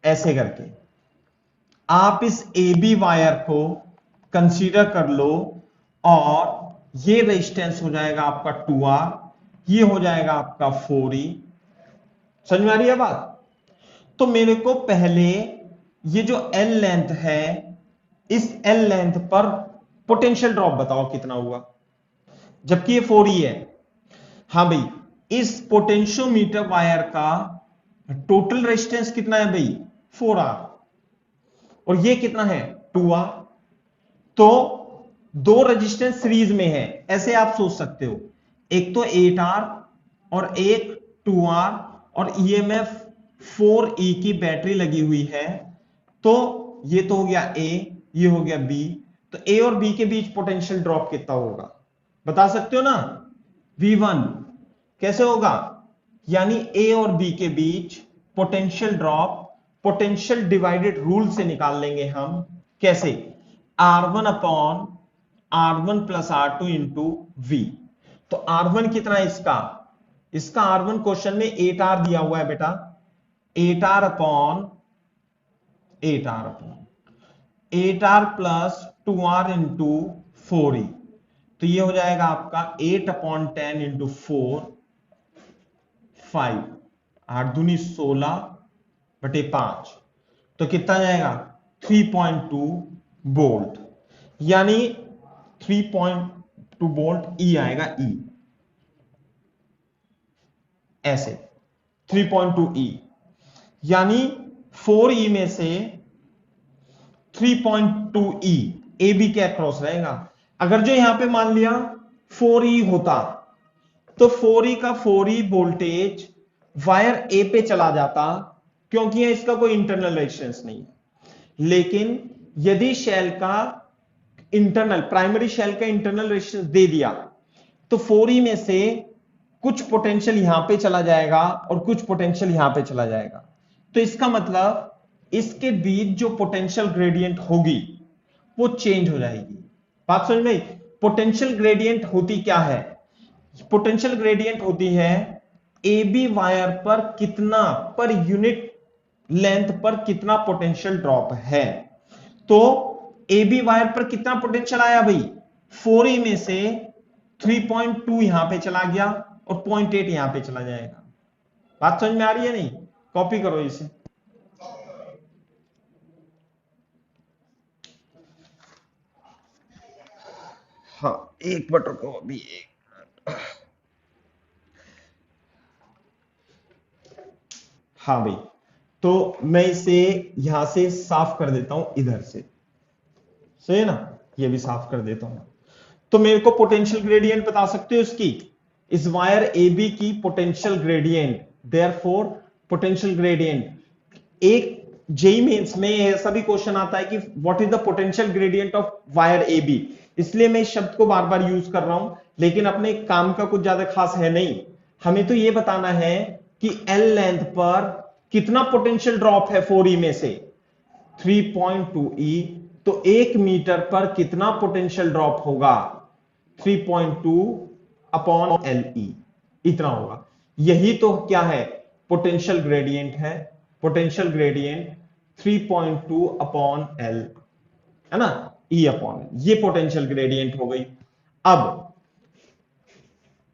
ऐसे करके आप इस AB वायर को कंसीडर कर लो, और ये रेजिस्टेंस हो जाएगा आपका 2R, ये हो जाएगा आपका 4E। समझ में आ रही है बात। तो मेरे को पहले ये जो L लेंथ है, इस L लेंथ पर पोटेंशियल ड्रॉप बताओ कितना हुआ, जबकि ये 4E है। हाँ भाई, इस पोटेंशियोमीटर वायर का टोटल रेजिस्टेंस कितना है भाई, 4R, और ये कितना है, 2R। तो दो रेजिस्टेंस सीरीज में है, ऐसे आप सोच सकते हो, एक तो 8R और एक 2R, और ईएमएफ 4E की बैटरी लगी हुई है। तो ये तो हो गया A, ये हो गया B। तो A और B के बीच पोटेंशियल ड्रॉप कितना होगा, बता सकते हो ना, V1। कैसे होगा, यानी A और B के बीच potential drop potential divided rule से निकाल लेंगे हम। कैसे, R1 upon R1 plus R2 into V। तो R1 कितना है इसका R1 क्वेश्चन में 8R दिया हुआ है बेटा, 8R plus 2R into 4E। तो ये हो जाएगा आपका 8/10 इंटू 4, 5, 8 दूनी 16 बटे 5, तो कितना जाएगा 3.2 वोल्ट, यानी 3.2 वोल्ट E आएगा, E ऐसे 3.2E, यानी 4E में से 3.2E AB के अक्रॉस रहेगा। अगर जो यहां पे मान लिया 4E होता, तो 4E का 4E वोल्टेज वायर A पे चला जाता, क्योंकि इसका कोई इंटरनल रेजिस्टेंस नहीं है। लेकिन यदि शेल का इंटरनल, प्राइमरी शेल का इंटरनल रेजिस्टेंस दे दिया, तो 4e में से कुछ पोटेंशियल यहां पे चला जाएगा और कुछ पोटेंशियल यहां पे चला जाएगा। तो इसका मतलब इसके बीच जो पोटेंशियल ग्रेडियंट होगी वो चेंज हो जाएगी। बात समझ में? पोटेंशियल ग्रेडियंट होती क्या है? पोटेंशियल ग्रेडियंट होती है ए बी वायर पर कितना, पर यूनिट लेंथ पर कितना पोटेंशियल ड्रॉप है। तो ए बी वायर पर कितना पोटेंशियल आया भाई? 4e में से 3.2 यहां पे चला गया और 0.8 यहां पे चला जाएगा। बात समझ में आ रही है? नहीं? कॉपी करो इसे। हाँ, एक मिनट रुको, अभी एक। हाँ भाई, तो मैं इसे यहां से साफ कर देता हूं, इधर से। सही है ना? ये भी साफ कर देता हूं। तो मेरे को पोटेंशियल ग्रेडियंट बता सकते हो इसकी? इस वायर ए बी की potential gradient, therefore potential gradient. एक जेई मेंस में ऐसा भी क्वेश्चन आता है कि what is the potential gradient of wire A B, इसलिए मैं इस शब्द को बार बार यूज कर रहा हूं, लेकिन अपने काम का कुछ ज्यादा खास है नहीं। हमें तो यह बताना है कि एल लेंथ पर कितना पोटेंशियल ड्रॉप है 4e में से 3.2e, तो 1 मीटर पर कितना पोटेंशियल ड्रॉप होगा? 3.2 अपॉन एल ई, इतना होगा। यही तो क्या है? पोटेंशियल ग्रेडियंट है। पोटेंशियल ग्रेडियंट 3.2 अपॉन एल, है ना, ई अपॉन, ये पोटेंशियल ग्रेडियंट हो गई। अब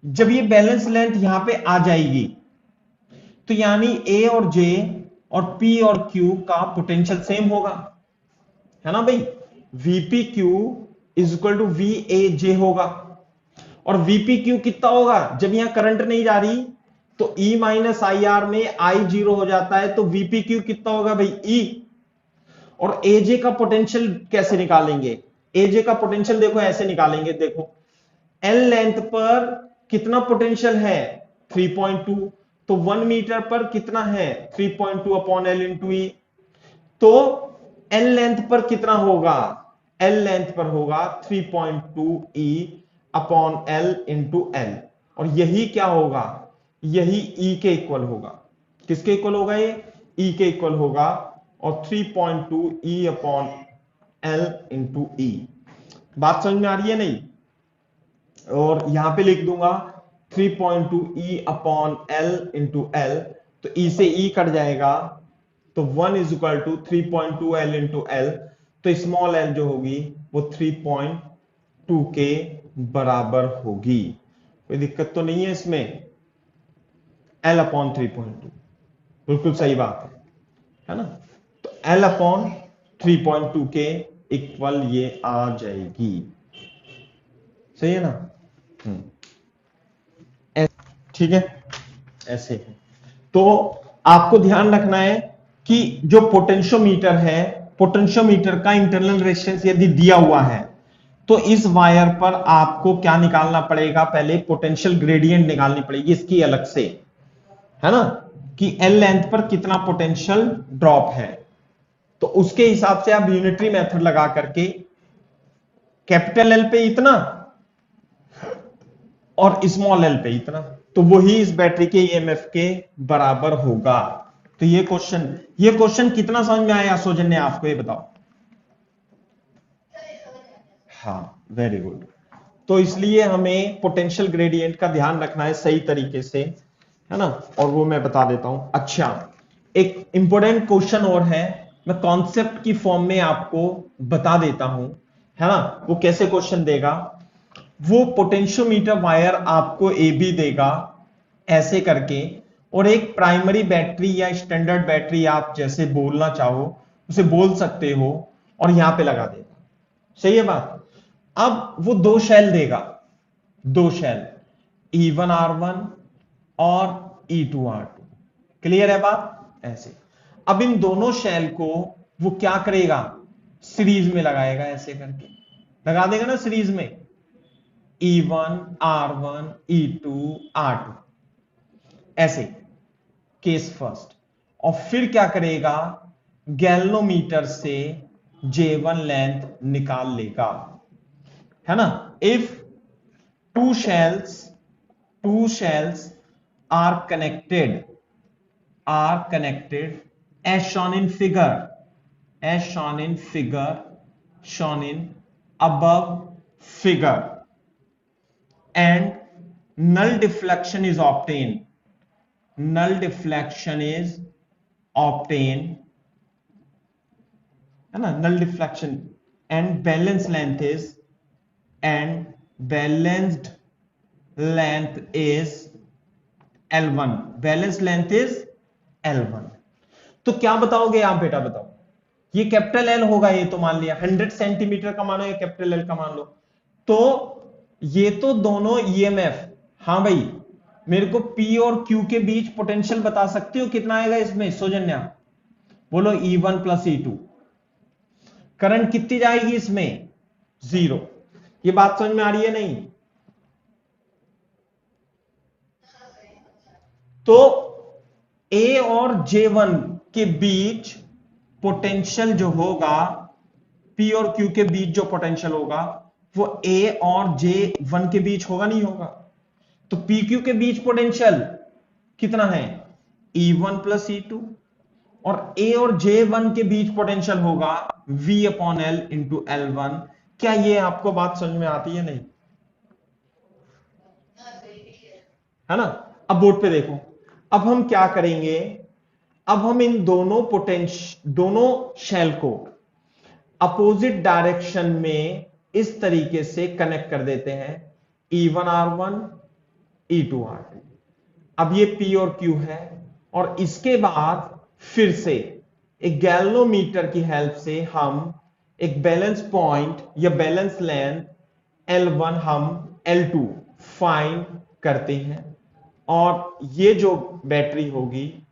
जब ये बैलेंस लेंथ यहां पे आ जाएगी तो यानी ए और जे और पी और क्यू का पोटेंशियल सेम होगा, है ना भाई? V P Q is equal to V A J होगा। और वीपी क्यू कितना होगा? जब यहां करंट नहीं जा रही तो E माइनस आई आर में आई जीरो हो जाता है, तो वीपी क्यू कितना होगा भाई? E। और एजे का पोटेंशियल कैसे निकालेंगे? एजे का पोटेंशियल देखो ऐसे निकालेंगे, देखो एल लेंथ पर कितना पोटेंशियल है? 3.2, तो 1 मीटर पर कितना है? 3.2 अपॉन एल इंटू ई। तो एल लेंथ पर कितना होगा? एल लेंथ पर होगा 3.2 E upon L into L, और यही क्या होगा? यही ई के इक्वल होगा। किसके इक्वल होगा? ये ई के इक्वल होगा, और 3.2 ई अपॉन एल इंटू ई। बात समझ में आ रही है? नहीं? और यहां पे लिख दूंगा 3.2 E upon L into L, तो ई से ई कट जाएगा, तो 1 is equal to 3.2 L into L, तो स्मॉल एल जो होगी वो 3.2 के बराबर होगी। कोई दिक्कत तो नहीं है इसमें? एल अपॉन 3.2, बिल्कुल सही बात है ना? तो एल अपॉन 3.2 के इक्वल ये आ जाएगी। सही है ना? ठीक है, ऐसे है। तो आपको ध्यान रखना है कि जो पोटेंशियोमीटर है, पोटेंशियोमीटर का इंटरनल रेजिस्टेंस यदि दिया हुआ है तो इस वायर पर आपको क्या निकालना पड़ेगा? पहले पोटेंशियल ग्रेडियंट निकालनी पड़ेगी इसकी अलग से, है ना, कि एल लेंथ पर कितना पोटेंशियल ड्रॉप है। तो उसके हिसाब से आप यूनिटरी मेथड लगा करके कैपिटल एल पे इतना और स्मॉल एल पे इतना, तो वही इस बैटरी के ईएमएफ के बराबर होगा। तो ये क्वेश्चन कितना समझ में आया सौजन्य, आपको ये बताओ? हाँ, वेरी गुड। तो इसलिए हमें पोटेंशियल ग्रेडियंट का ध्यान रखना है सही तरीके से, है ना, और वो मैं बता देता हूं। अच्छा, एक इंपॉर्टेंट क्वेश्चन और है, मैं कॉन्सेप्ट की फॉर्म में आपको बता देता हूं, है ना। वो कैसे क्वेश्चन देगा? वो पोटेंशियोमीटर वायर आपको ए बी देगा ऐसे करके, और एक प्राइमरी बैटरी या स्टैंडर्ड बैटरी आप जैसे बोलना चाहो उसे बोल सकते हो, और यहां पे लगा देगा। सही है बात? अब वो दो शेल देगा, दो शेल, E1R1 और E2R2। क्लियर है बात? ऐसे अब इन दोनों शेल को वो क्या करेगा? सीरीज में लगाएगा, ऐसे करके लगा देगा ना सीरीज में, E1R1 E2R2, ऐसे केस फर्स्ट। और फिर क्या करेगा? गैल्वेनोमीटर से J1 लेंथ निकाल लेगा, है ना। If two shells are connected as shown in figure, shown in above figure, and null deflection is obtained, है ना, null deflection, and balanced length is L1, balance length is L1। तो क्या बताओगे आप बेटा, बताओ, ये कैपिटल L होगा, ये तो मान लिया 100 सेंटीमीटर का मानो, ये कैपिटल L का मान लो, तो ये तो दोनों ईएमएफ, हाँ भाई मेरे को P और Q के बीच पोटेंशियल बता सकते हो, कितना आएगा इसमें सौजन्या, बोलो E1 प्लस E2, करंट कितनी जाएगी इसमें, 0। ये बात समझ में आ रही है नहीं? तो A और J1 के बीच पोटेंशियल जो होगा, P और Q के बीच जो पोटेंशियल होगा वो A और J1 के बीच होगा, नहीं होगा? तो PQ के बीच पोटेंशियल कितना है, E1 प्लस E2, और A और J1 के बीच पोटेंशियल होगा V upon L into L1। क्या ये आपको बात समझ में आती है नहीं? है ना? अब बोर्ड पे देखो, अब हम क्या करेंगे, अब हम इन दोनों शेल को अपोजिट डायरेक्शन में इस तरीके से कनेक्ट कर देते हैं, E1 R1 E2 R2। अब ये P और Q है, और इसके बाद फिर से एक गैल्वेनोमीटर की हेल्प से हम एक बैलेंस पॉइंट या बैलेंस लेंथ L1 हम L2 फाइंड करते हैं, और ये जो बैटरी होगी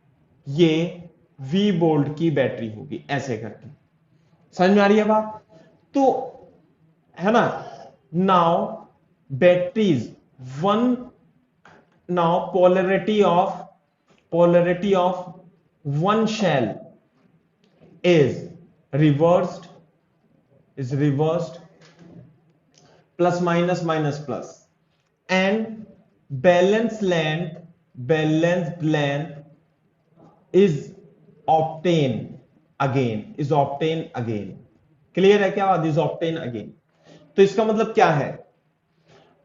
ये V वोल्ट की बैटरी होगी, ऐसे करके। समझ में आ रही है बात? तो है ना, now batteries one, now polarity of one shell is reversed, plus minus minus plus, and balanced length is obtained again। Clear है क्या बात? is obtained again। तो इसका मतलब क्या है,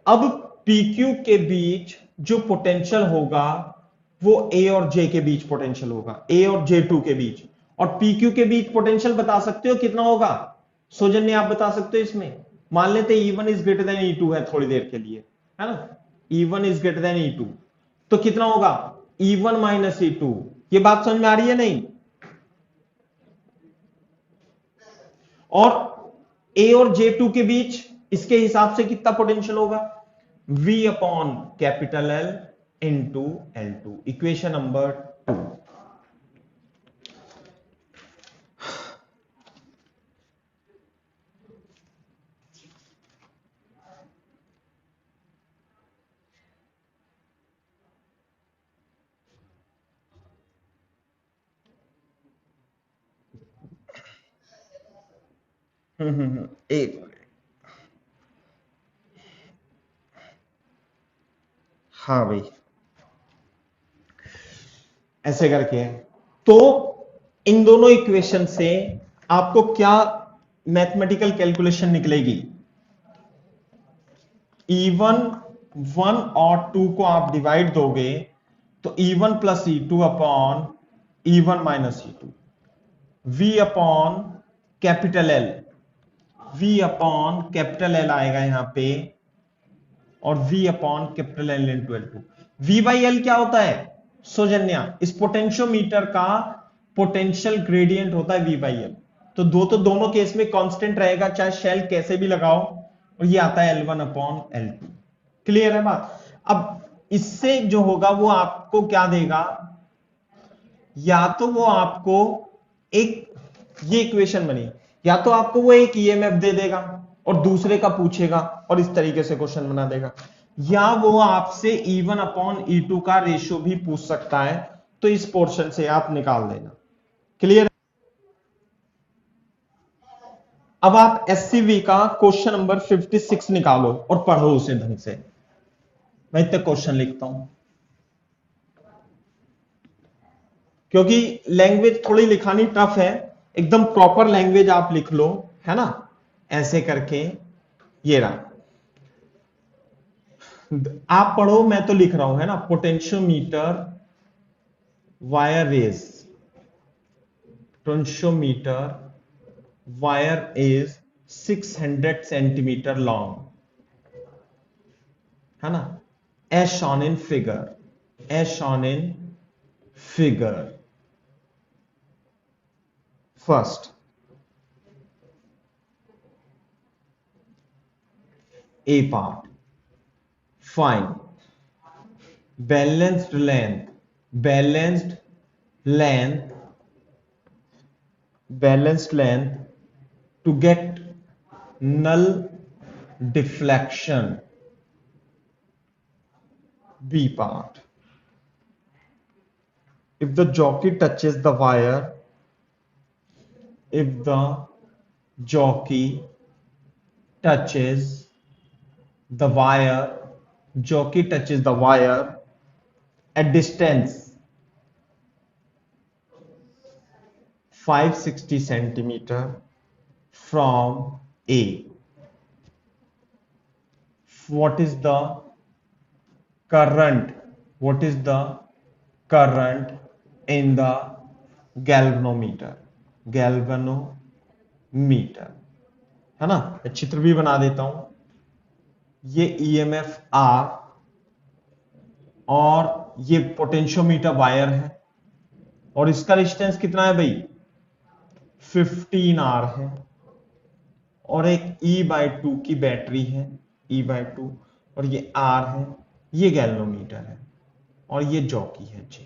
अब PQ के बीच जो पोटेंशियल होगा वो A और J के बीच पोटेंशियल होगा, A और J2 के बीच, और PQ के बीच पोटेंशियल बता सकते हो कितना होगा सौजन्य, आप बता सकते हो इसमें? मान लेते E1 is greater than E2 है थोड़ी देर के लिए, है ना, E1 is greater than E2, तो कितना होगा E1 माइनस E2। ये बात समझ में आ रही है नहीं? और A और J2 के बीच इसके हिसाब से कितना पोटेंशियल होगा, V upon capital L into L2, equation number 2। एक, हाँ भाई ऐसे करके है। तो इन दोनों इक्वेशन से आपको क्या मैथमेटिकल कैलकुलेशन निकलेगी, E1 1 और 2 को आप डिवाइड दोगे तो E1 plus E2 upon E1 minus E2, V upon capital L, V upon capital L आएगा यहां पे, और V upon capital L into L2। V by L क्या होता है सौजन्या, इस पोटेंशियोमीटर का पोटेंशियल ग्रेडियंट होता है V बाई L। तो दोनों केस में कांस्टेंट रहेगा, चाहे शेल कैसे भी लगाओ, और ये आता है L1 अपॉन L2। क्लियर है बात? अब इससे जो होगा वो आपको क्या देगा, या तो वो आपको एक, ये इक्वेशन बनी, या तो आपको वो एक ईएमएफ दे देगा और दूसरे का पूछेगा और इस तरीके से क्वेश्चन बना देगा, या वो आपसे E1 अपॉन E2 का रेशियो भी पूछ सकता है, तो इस पोर्शन से आप निकाल देना। क्लियर? अब आप एससीवी का क्वेश्चन नंबर 56 निकालो और पढ़ो उसे ढंग से। मैं इतने क्वेश्चन लिखता हूं, क्योंकि लैंग्वेज थोड़ी लिखानी टफ है, एकदम प्रॉपर लैंग्वेज आप लिख लो, है ना, ऐसे करके। ये रहा, आप पढ़ो, मैं तो लिख रहा हूं, है ना। पोटेंशियोमीटर वायर रेज, potentiometer wire is 600 centimetre long, है ना, as shown in figure, as shown in figure. First, A part, find balanced length, balanced length, balanced length to get null deflection. B part, if the jockey touches the wire, if the jockey touches the wire, jockey touches the wire at distance 560 centimeter from A, what is the current, what is the current in the galvanometer, galvanometer, है ना। मैं चित्र भी बना देता हूं, ये EMF R और ये पोटेंशियोमीटर वायर है, और इसका रेजिस्टेंस कितना है भाई, 15R है, और एक E/2 की बैटरी है, E/2, और ये R है, ये गैल्वेनोमीटर है, और ये जॉकी है जी।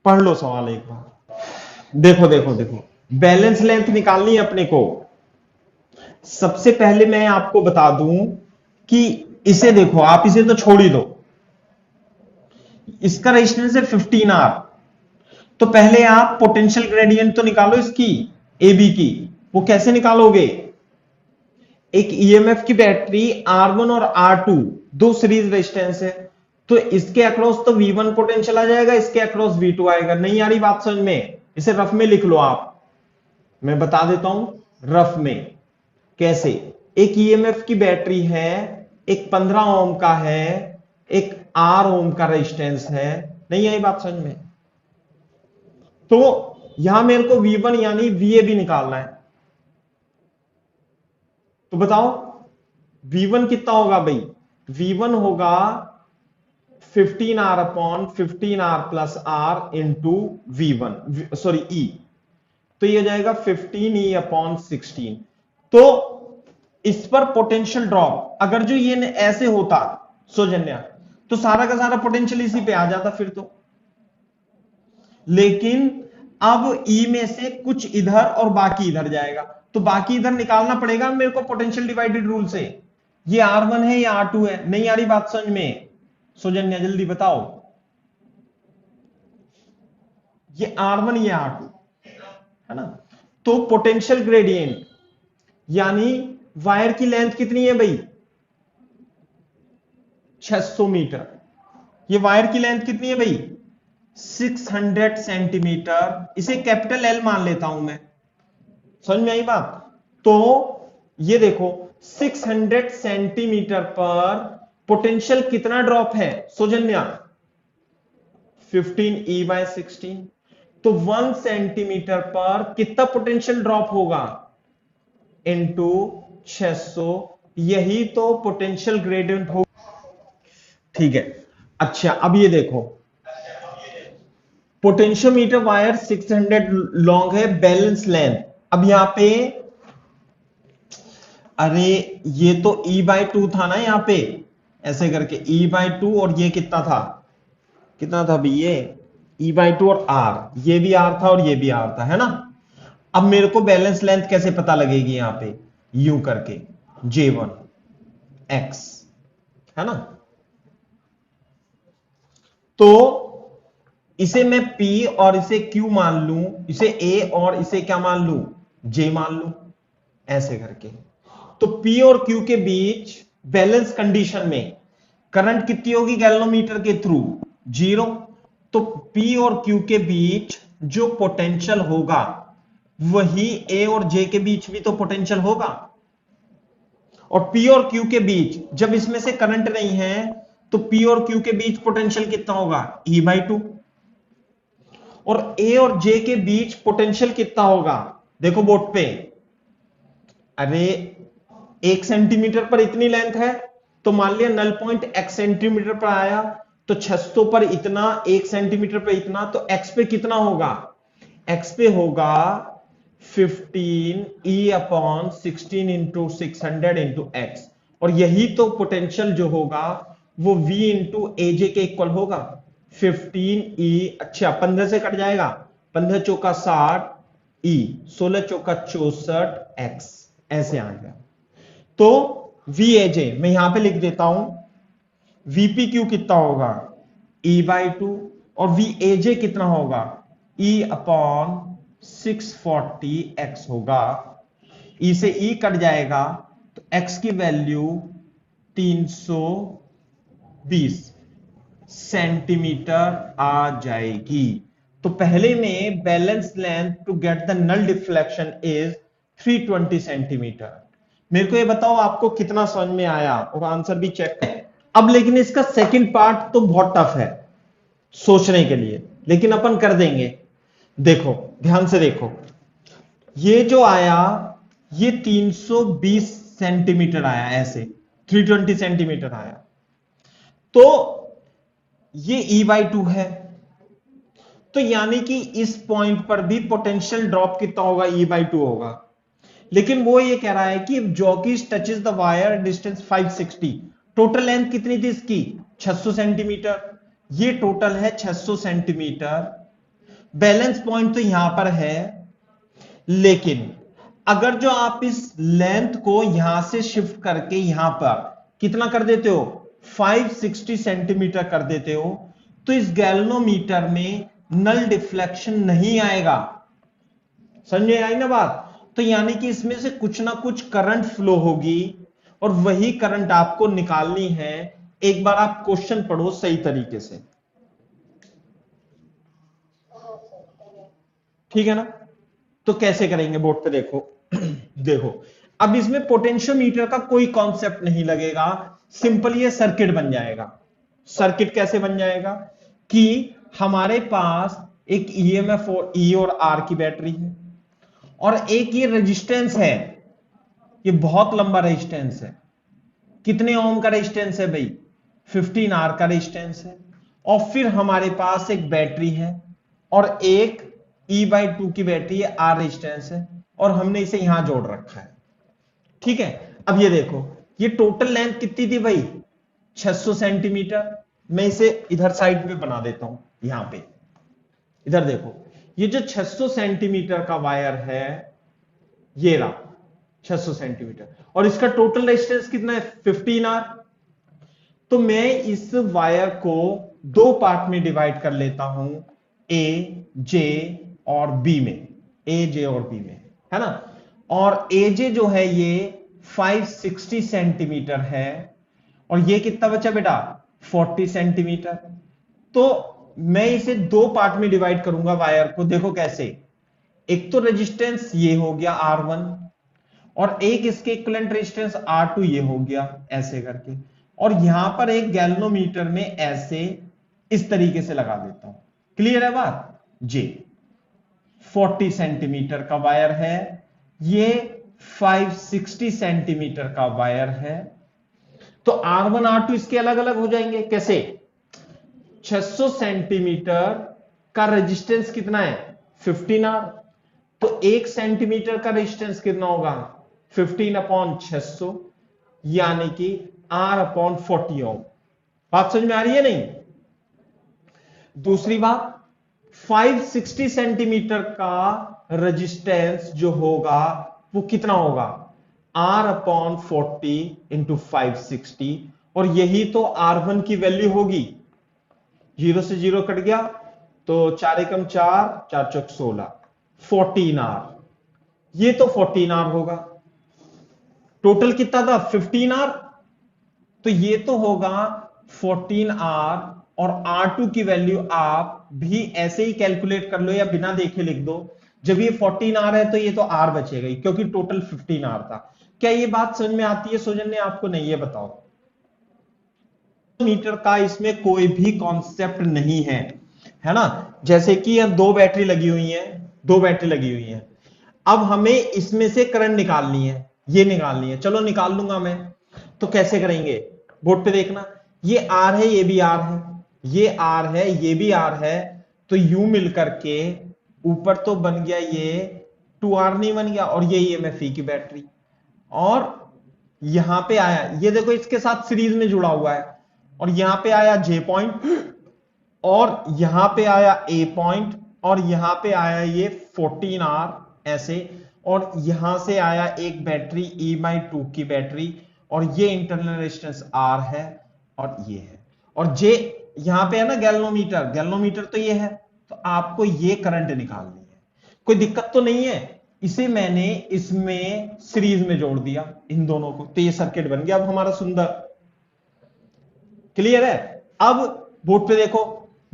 पढ़ लो सवाल एक बार, देखो देखो देखो, बैलेंस लेंथ निकालनी है अपने को। सबसे पहले मैं आपको बता दूं कि इसे देखो, आप इसे तो छोड़ ही दो, इसका रेजिस्टेंस है 15R, तो पहले आप पोटेंशियल ग्रेडियंट तो निकालो इसकी, AB की। वो कैसे निकालोगे, एक EMF की बैटरी R1 और R2 दो सीरीज रेजिस्टेंस है, तो इसके अक्रॉस तो V1 पोटेंशियल आ जाएगा, इसके अक्रॉस V2 आएगा। नहीं आ रही बात समझ में, इसे रफ में लिख लो आप, मैं बता देता हूं रफ में कैसे। एक EMF की बैटरी है, एक 15 ओम का है, एक R ओम का रेजिस्टेंस है। नहीं आई बात समझ में, तो यहां मेरे को V1 यानी VA भी निकालना है, तो बताओ V1 कितना होगा भाई, V1 होगा 15R upon 15R plus R into V1, sorry E, तो ये हो जाएगा 15E अपॉन 16। तो इस पर पोटेंशियल ड्रॉप, अगर जो ये ऐसे होता सौजन्या, तो सारा का सारा पोटेंशियल इसी पे आ जाता फिर तो, लेकिन अब E में से कुछ इधर और बाकी इधर जाएगा, तो बाकी इधर निकालना पड़ेगा मेरे को पोटेंशियल डिवाइडेड रूल से। ये R1 है, ये R2 है। नहीं आ रही बात समझ में सौजन्या, जल्दी बताओ, ये R1 ये R2 है ना। तो पोटेंशियल ग्रेडियंट यानी वायर की लेंथ कितनी है भाई, 600 मीटर। ये वायर की लेंथ कितनी है भाई, 600 सेंटीमीटर। इसे कैपिटल L मान लेता हूं मैं, समझ में आई बात। तो ये देखो 600 सेंटीमीटर पर पोटेंशियल कितना ड्रॉप है सौजन्या, 15E/16। तो 1 सेंटीमीटर पर कितना पोटेंशियल ड्रॉप होगा, इनटू 600, यही तो पोटेंशियल ग्रेडियंट होगा। ठीक है, अच्छा अब ये देखो, पोटेंशियोमीटर वायर 600 लॉन्ग है, बैलेंस लेंथ। अब यहां पे, अरे ये तो E/2 था ना, यहां पे ऐसे करके E/2, और ये कितना था, कितना था भाई, ये E/2 और R, ये भी R था और ये भी R था, है ना। अब मेरे को बैलेंस लेंथ कैसे पता लगेगी, यहां पे यूं करके J1 X, है ना। तो इसे मैं P और इसे Q मान लूं, इसे A और इसे क्या मान लूं, J मान लूं, ऐसे करके। तो P और Q के बीच बैलेंस कंडीशन में करंट कितनी होगी गैल्वेनोमीटर के थ्रू? 0। तो P और Q के बीच जो पोटेंशियल होगा वही A और J के बीच भी तो पोटेंशियल होगा। और P और Q के बीच जब इसमें से करंट नहीं है तो P और Q के बीच पोटेंशियल कितना होगा? E/2। और A और J के बीच पोटेंशियल कितना होगा? देखो बोर्ड पे, अरे 1 सेंटीमीटर पर इतनी लेंथ है तो मान लिया नल पॉइंट x सेंटीमीटर पर आया तो 600 पर इतना, 1 सेंटीमीटर पर इतना, तो x पे कितना होगा? x पे होगा 15 E/16 इंटू 600 इंटू एक्स। और यही तो पोटेंशियल जो होगा वो V इंटू एजे के इक्वल होगा। 15E, अच्छा 15 से कट जाएगा, 15 चौका 60 E, 16 चौका 64 x, ऐसे आएगा। तो VAJ मैं यहां पे लिख देता हूं, VPQ कितना होगा? E/2। और VAJ कितना होगा? E/640x होगा। E से E कट जाएगा तो x की वैल्यू 320 सेंटीमीटर आ जाएगी। तो पहले में balance length to get the null deflection is 320 centimetre. मेरे को ये बताओ आपको कितना समझ में आया, और आंसर भी चेक करो। अब लेकिन इसका सेकंड पार्ट तो बहुत टफ है सोचने के लिए, लेकिन अपन कर देंगे। देखो ध्यान से देखो, ये जो आया ये 320 सेंटीमीटर आया, ऐसे 320 सेंटीमीटर आया, तो ये E/2 है। तो यानी कि इस पॉइंट पर भी पोटेंशियल ड्रॉप कितना होगा? E/2 होगा। लेकिन वो ये कह रहा है कि jockeys touches the wire distance 560। Total length कितनी थी इसकी? 600 सेंटीमीटर। ये टोटल है 600 सेंटीमीटर। बैलेंस पॉइंट तो यहां पर है, लेकिन अगर जो आप इस लेंथ को यहां से शिफ्ट करके यहां पर कितना कर देते हो? 560 सेंटीमीटर कर देते हो, तो इस गैल्वेनोमीटर में नल डिफ्लेक्शन नहीं आएगा। समझ में आई ना बात? तो यानी कि इसमें से कुछ ना कुछ करंट फ्लो होगी, और वही करंट आपको निकालनी है। एक बार आप क्वेश्चन पढ़ो सही तरीके से, ठीक है ना? तो कैसे करेंगे बोर्ड पे देखो। देखो अब इसमें पोटेंशियोमीटर का कोई कॉन्सेप्ट नहीं लगेगा, सिंपल ये सर्किट बन जाएगा। सर्किट कैसे बन जाएगा कि हमारे पास एक ईएमएफ और ई और आर की बैटरी है, और एक ये रेजिस्टेंस है, ये बहुत लंबा रेजिस्टेंस है। कितने ओम का रेजिस्टेंस है भाई? 15R का रेजिस्टेंस है। और फिर हमारे पास एक बैटरी है, और एक E/2 की बैटरी है, आर रेजिस्टेंस है, और हमने इसे यहां जोड़ रखा है। ठीक है, अब ये देखो, ये टोटल लेंथ कितनी थी भाई? 600 सेंटीमीटर। मैं इसे इधर साइड में बना देता हूं, यहां पे इधर देखो, ये जो 600 सेंटीमीटर का वायर है, ये रहा 600 सेंटीमीटर, और इसका टोटल रेजिस्टेंस कितना है? 15R। तो मैं इस वायर को दो पार्ट में डिवाइड कर लेता हूं, ए जे और बी में, ए जे और बी में, है ना? और ए जे जो है ये 560 सेंटीमीटर है, और ये कितना बचा बेटा? 40 सेंटीमीटर। तो मैं इसे दो पार्ट में डिवाइड करूंगा वायर को। देखो कैसे, एक तो रेजिस्टेंस ये हो गया R1, और एक इसके इक्विवेलेंट रेजिस्टेंस R2 ये हो गया, ऐसे करके। और यहां पर एक गैल्वेनोमीटर में ऐसे इस तरीके से लगा देता हूं। क्लियर है बात? जी, 40 सेंटीमीटर का वायर है, ये 560 सेंटीमीटर का वायर है। तो R1 R2 इसके अलग अलग हो जाएंगे। कैसे? 600 सेंटीमीटर का रेजिस्टेंस कितना है? 15R। तो 1 सेंटीमीटर का रेजिस्टेंस कितना होगा? 15/600, यानी कि R/40 ओम। बात समझ में आ रही है नहीं? दूसरी बात, 560 सेंटीमीटर का रेजिस्टेंस जो होगा वो कितना होगा? R/40 इंटू 560, और यही तो R1 की वैल्यू होगी। 0 से 0 कट गया तो 4 एकम 4, 4 चौक 16, 14R। ये तो 14R होगा। टोटल कितना था? 15R। तो ये तो होगा 14R और R2 की वैल्यू आप भी ऐसे ही कैलकुलेट कर लो या बिना देखे लिख दो। जब ये 14R है तो ये तो R बचेगा ही, क्योंकि टोटल 15R था। क्या ये बात समझ में आती है सौजन्य आपको? नहीं, ये बताओ। मीटर का इसमें कोई भी कॉन्सेप्ट नहीं है ना। जैसे कि यहां दो बैटरी लगी हुई है, दो बैटरी लगी हुई है। अब हमें इसमें से करंट निकालनी है, ये निकालनी है। चलो निकाल लूंगा मैं। तो कैसे करेंगे? बोर्ड पे देखना, ये आर है, ये भी आर है, ये आर है, ये भी आर है। तो यू मिलकर के ऊपर तो बन गया ये 2R नहीं बन गया, और ये ईएमएफ की बैटरी। और यहां पे आया, ये देखो इसके साथ सीरीज में जुड़ा हुआ है, और यहां पे आया जे पॉइंट, और यहां पे आया ए पॉइंट, और यहां पे आया ये 14R ऐसे, और यहां से आया एक बैटरी E/2 की बैटरी, और ये इंटरनल रेजिस्टेंस R है, और ये है, और जे यहां पे है ना गैल्वेनोमीटर, गैल्वेनोमीटर तो ये है। तो आपको ये करंट निकालनी है, कोई दिक्कत तो नहीं है। इसे मैंने इसमें सीरीज में जोड़ दिया इन दोनों को, तो ये सर्किट बन गया अब हमारा सुंदर। क्लियर है? अब बोर्ड पे देखो,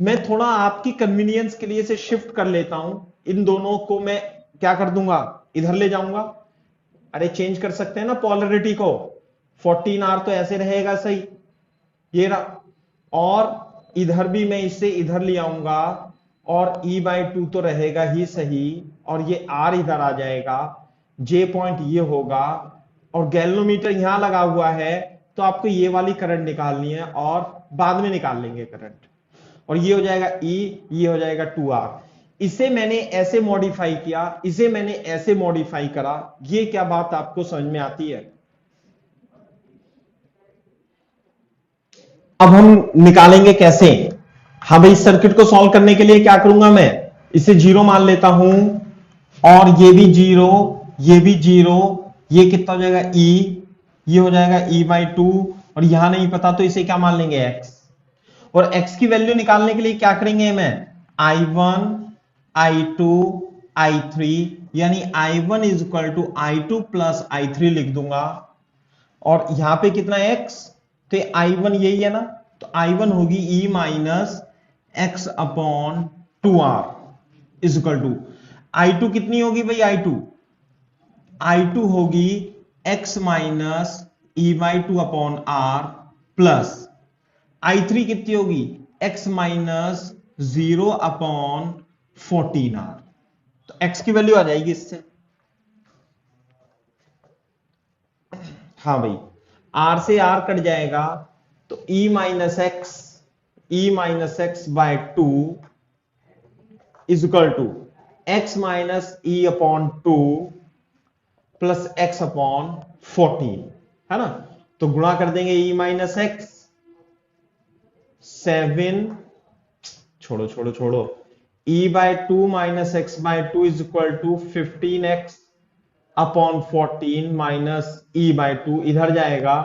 मैं थोड़ा आपकी कन्वीनियंस के लिए इसे शिफ्ट कर लेता हूं। इन दोनों को मैं क्या कर दूंगा, इधर ले जाऊंगा। अरे चेंज कर सकते हैं ना पोलरिटी को। 14R तो ऐसे रहेगा सही, ये रहा, और इधर भी मैं इसे इधर ले आऊंगा, और E/2 तो रहेगा ही सही, और ये R इधर आ जाएगा, J पॉइंट ये होगा, और गैल्वेनोमीटर यहां लगा हुआ है। तो आपको ये वाली करंट निकालनी है, और बाद में निकाल लेंगे करंट। और ये हो जाएगा E, ये हो जाएगा 2R। इसे मैंने ऐसे मॉडिफाई किया, इसे मैंने ऐसे मॉडिफाई करा। ये क्या बात आपको समझ में आती है? अब हम निकालेंगे कैसे? हाँ भाई, सर्किट को सॉल्व करने के लिए क्या करूंगा मैं, इसे जीरो मान लेता हूं, और ये भी जीरो, ये भी जीरो, ये कितना हो जाएगा E, ये हो जाएगा E/2, और यहां नहीं पता तो इसे क्या मान लेंगे X। और X की वैल्यू निकालने के लिए क्या करेंगे, मैं I1 I2 I3, यानी I1 is equal to I2 plus I3 लिख दूंगा। और यहां पे कितना X, तो I1 यही है ना, तो I1 होगी E minus X upon 2R is equal to I2 कितनी होगी भाई, I2 होगी X minus E/2 upon R plus I3 कितनी होगी, X माइनस 0 अपॉन 14R। तो X की वैल्यू आ जाएगी इससे। हाँ भाई, R से R कट जाएगा, तो E minus X by 2 is equal to X minus E upon 2 plus X upon 14, है ना। तो गुणा कर देंगे E माइनस एक्स, 7, छोड़ो, E/2 minus X by 2 is equal to 15x upon 14 minus E/2, इधर जाएगा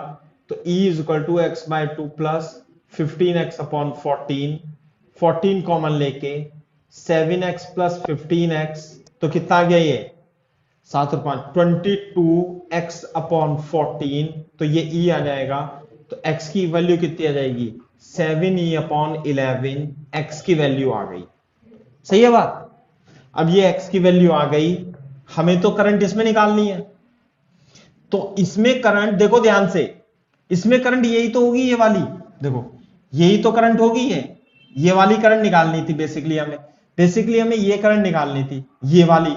तो E is equal to X by 2 plus 15x upon 14 common लेके 7x प्लस 15x, तो कितना आ गया ये 7 और 5 22x अपॉन 14, तो ये E आ जाएगा। तो x की वैल्यू कितनी आ जाएगी, 7E अपॉन 11, x की वैल्यू आ गई। सही है बात? अब ये x की वैल्यू आ गई, हमें तो करंट इसमें निकालनी है। तो इसमें करंट देखो ध्यान से, इसमें करंट यही तो होगी, ये वाली देखो, यही तो करंट होगी, ये वाली करंट निकालनी थी बेसिकली हमें ये करंट निकालनी थी, ये वाली।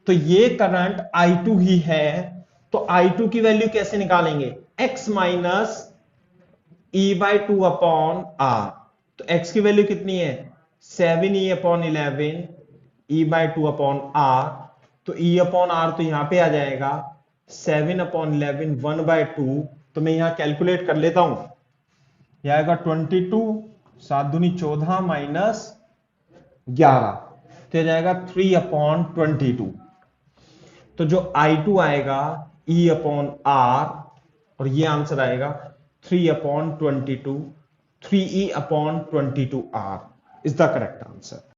तो ये करंट I2 ही है, तो I2 की वैल्यू कैसे निकालेंगे, x minus E/2 upon R। तो x की वैल्यू कितनी है, 7E upon 11 E/2 upon R। तो E अपॉन R तो यहां पे आ जाएगा 7 अपॉन 11 1/2। तो मैं यहां कैलकुलेट कर लेता हूं, यह आएगा 22, 7 दूनी 14 माइनस 11, तो यह जाएगा 3 अपॉन 22। तो जो I2 आएगा E अपॉन R, और ये आंसर आएगा 3 upon 22, 3E upon 22R is the correct answer.